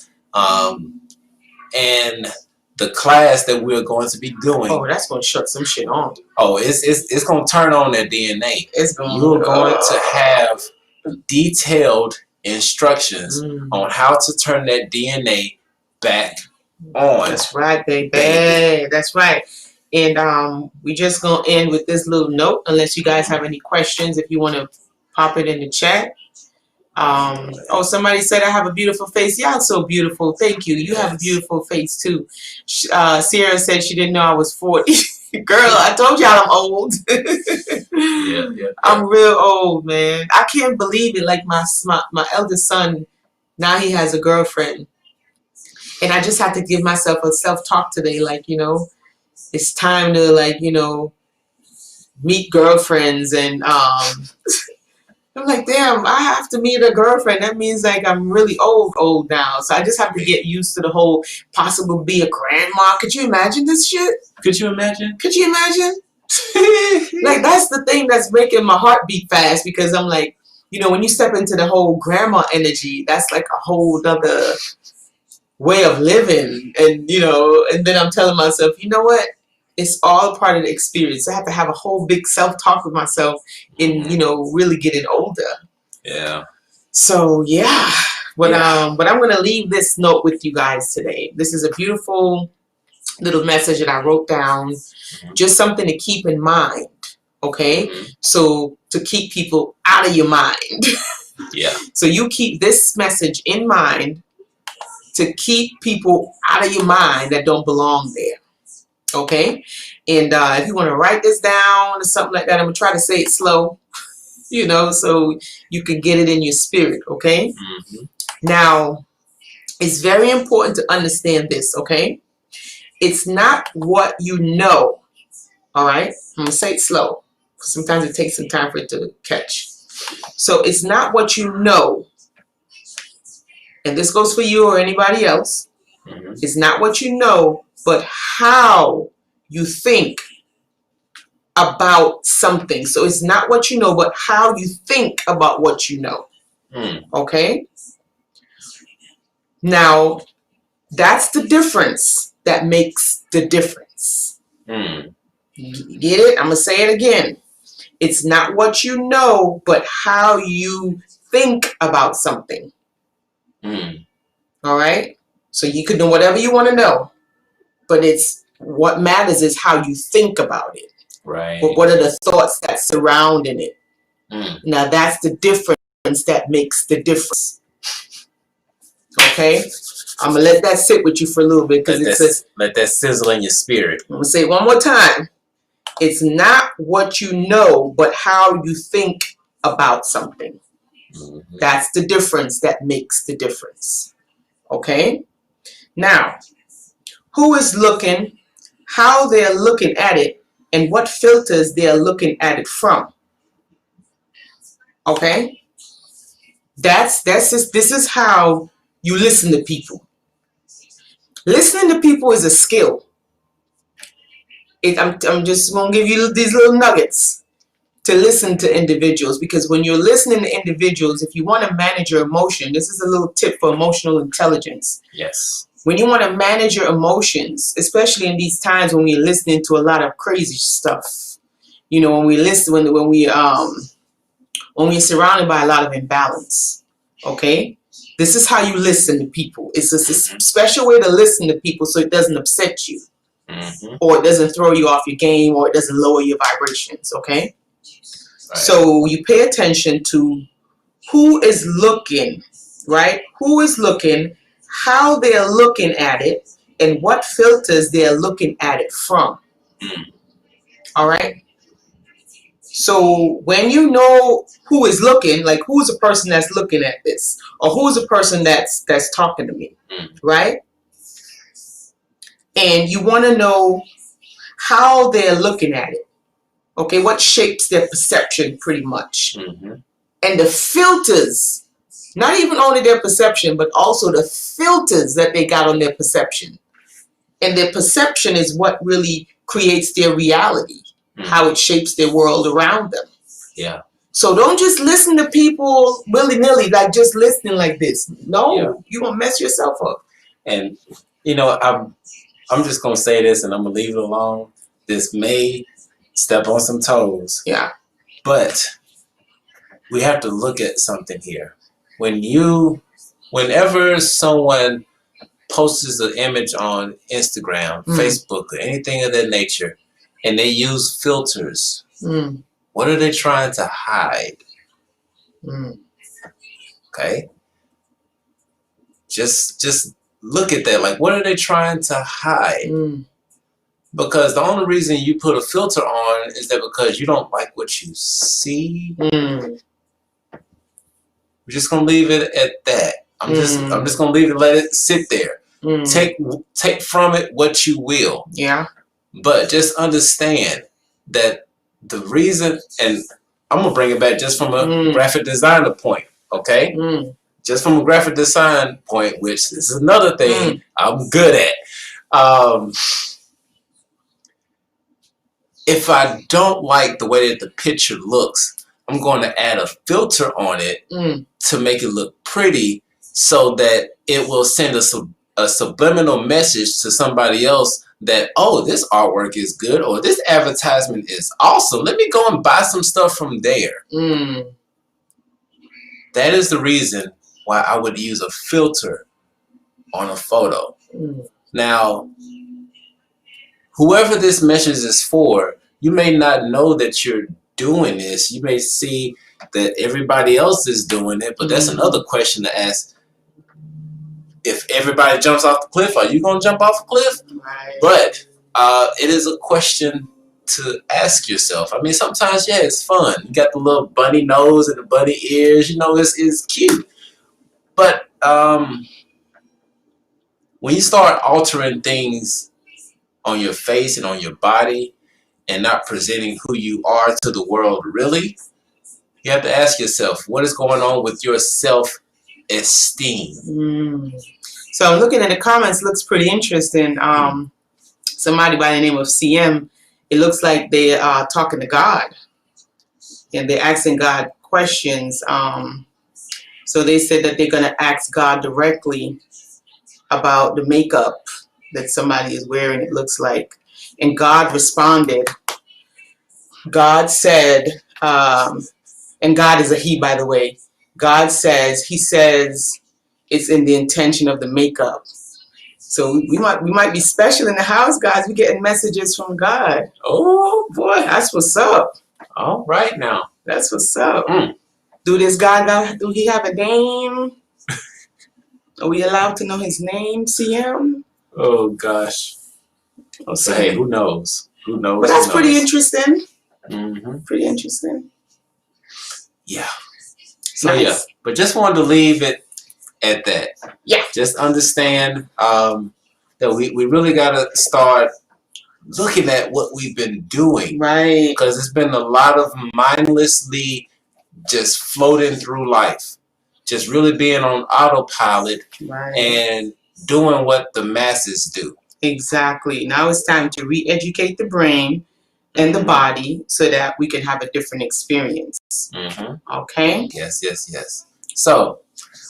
And the class that we're going to be doing. Oh, that's going to shut some shit on. Oh, it's going to turn on their DNA. You're going to have detailed instructions on how to turn that DNA back on. That's right, baby. That's right. And we just going to end with this little note, unless you guys have any questions, if you want to pop it in the chat. Somebody said I have a beautiful face. Y'all so beautiful. Thank you. You have a beautiful face too. Sierra said she didn't know I was 40. Girl, I told y'all I'm old. I'm real old, man. I can't believe it. Like my eldest son, now he has a girlfriend. And I just have to give myself a self-talk today. Like, it's time to meet girlfriends, and I'm like, damn, I have to meet a girlfriend. That means like I'm really old now. So I just have to get used to the whole possible be a grandma. Could you imagine this shit? Could you imagine? Could you imagine? Like, that's the thing that's making my heart beat fast, because I'm like, you know, when you step into the whole grandma energy, that's like a whole other way of living. And, you know, and then I'm telling myself, you know what? It's all part of the experience. I have to have a whole big self-talk with myself in, you know, really getting older. Yeah. So, yeah. But I'm going to leave this note with you guys today. This is a beautiful little message that I wrote down. Just something to keep in mind. Okay? So, to keep people out of your mind. Yeah. So, you keep this message in mind to keep people out of your mind that don't belong there. Okay? And if you want to write this down or something like that, I'm going to try to say it slow, you know, so you can get it in your spirit. Okay? Now, it's very important to understand this. Okay? It's not what you know. All right? I'm going to say it slow. Sometimes it takes some time for it to catch. So it's not what you know. And this goes for you or anybody else. It's not what you know, but how you think about something. So it's not what you know, but how you think about what you know. Okay? Now, that's the difference that makes the difference. You get it? I'm going to say it again. It's not what you know, but how you think about something. All right? So you could know whatever you want to know, but it's what matters is how you think about it. Right. But what are the thoughts that surrounding it? Now that's the difference that makes the difference. Okay? I'm going to let that sit with you for a little bit, because let that sizzle in your spirit. I'm going to say it one more time. It's not what you know, but how you think about something. That's the difference that makes the difference. Okay? Now, who is looking, how they're looking at it, and what filters they're looking at it from. Okay? This is how you listen to people. Listening to people is a skill. I'm just going to give you these little nuggets to listen to individuals, because when you're listening to individuals, if you want to manage your emotion, this is a little tip for emotional intelligence. Yes. When you want to manage your emotions, especially in these times when we're listening to a lot of crazy stuff, you know, when we listen, when we're surrounded by a lot of imbalance, okay? This is how you listen to people. It's a special way to listen to people so it doesn't upset you, or it doesn't throw you off your game, or it doesn't lower your vibrations, okay? Right. So you pay attention to who is looking, right? Who is looking, how they're looking at it, and what filters they're looking at it from. All right? So when you know who is looking, like who's a person that's looking at this, or who's a person that's talking to me, right? And you want to know how they're looking at it. Okay, what shapes their perception pretty much. And the filters, not even only their perception, but also the filters that they got on their perception. And their perception is what really creates their reality, how it shapes their world around them. Yeah. So don't just listen to people willy-nilly, like just listening like this. No, you're going to mess yourself up. And, you know, I'm just going to say this, and I'm going to leave it alone. This may step on some toes. Yeah. But we have to look at something here. Whenever someone posts an image on Instagram, Facebook, or anything of that nature, and they use filters, what are they trying to hide? Okay? Just look at that. Like, what are they trying to hide? Because the only reason you put a filter on is that because you don't like what you see. We're just gonna leave it at that. I'm just gonna leave it, let it sit there. Take from it what you will. Yeah. But just understand that the reason, and I'm gonna bring it back just from a graphic designer point, okay? Just from a graphic design point, which is another thing I'm good at. If I don't like the way that the picture looks, I'm going to add a filter on it to make it look pretty, so that it will send a subliminal message to somebody else that, oh, this artwork is good, or this advertisement is awesome. Let me go and buy some stuff from there. That is the reason why I would use a filter on a photo. Now, whoever this message is for, you may not know that you're doing this. You may see that everybody else is doing it, but that's another question to ask. If everybody jumps off the cliff, are you going to jump off a cliff? Right. But it is a question to ask yourself. I mean, sometimes, yeah, it's fun. You got the little bunny nose and the bunny ears. You know, it's cute. But when you start altering things on your face and on your body and not presenting who you are to the world really, you have to ask yourself, what is going on with your self-esteem? So I'm looking at the comments. Looks pretty interesting. Somebody by the name of CM, it looks like they are talking to God, and they're asking God questions. So they said that they're going to ask God directly about the makeup that somebody is wearing, it looks like. And God responded. God said, and God is a he, by the way. God says, he says it's in the intention of the makeup. So we might be special in the house, guys. We're getting messages from God. Oh, boy. That's what's up. All right now. That's what's up. Do this God, do he have a name? Are we allowed to know his name, CM? Oh, gosh. Okay. So, hey, who knows? Who knows? But that's pretty interesting. Pretty interesting. Yeah. So, yeah. But just wanted to leave it at that. Yeah. Just understand that we really got to start looking at what we've been doing. Right. Because it's been a lot of mindlessly just floating through life. Just really being on autopilot and doing what the masses do. Exactly. Now it's time to re-educate the brain and the body so that we can have a different experience. Okay? Yes, yes, yes. So,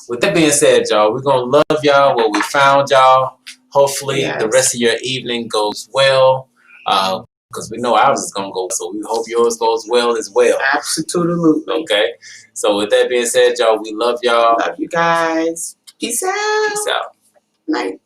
with that being said, y'all, we're going to love y'all where we found y'all. Hopefully, the rest of your evening goes well. Because we know ours is going to go, so we hope yours goes well as well. Absolutely. Okay? So, with that being said, y'all, we love y'all. Love you guys. Peace out. Peace out. Night.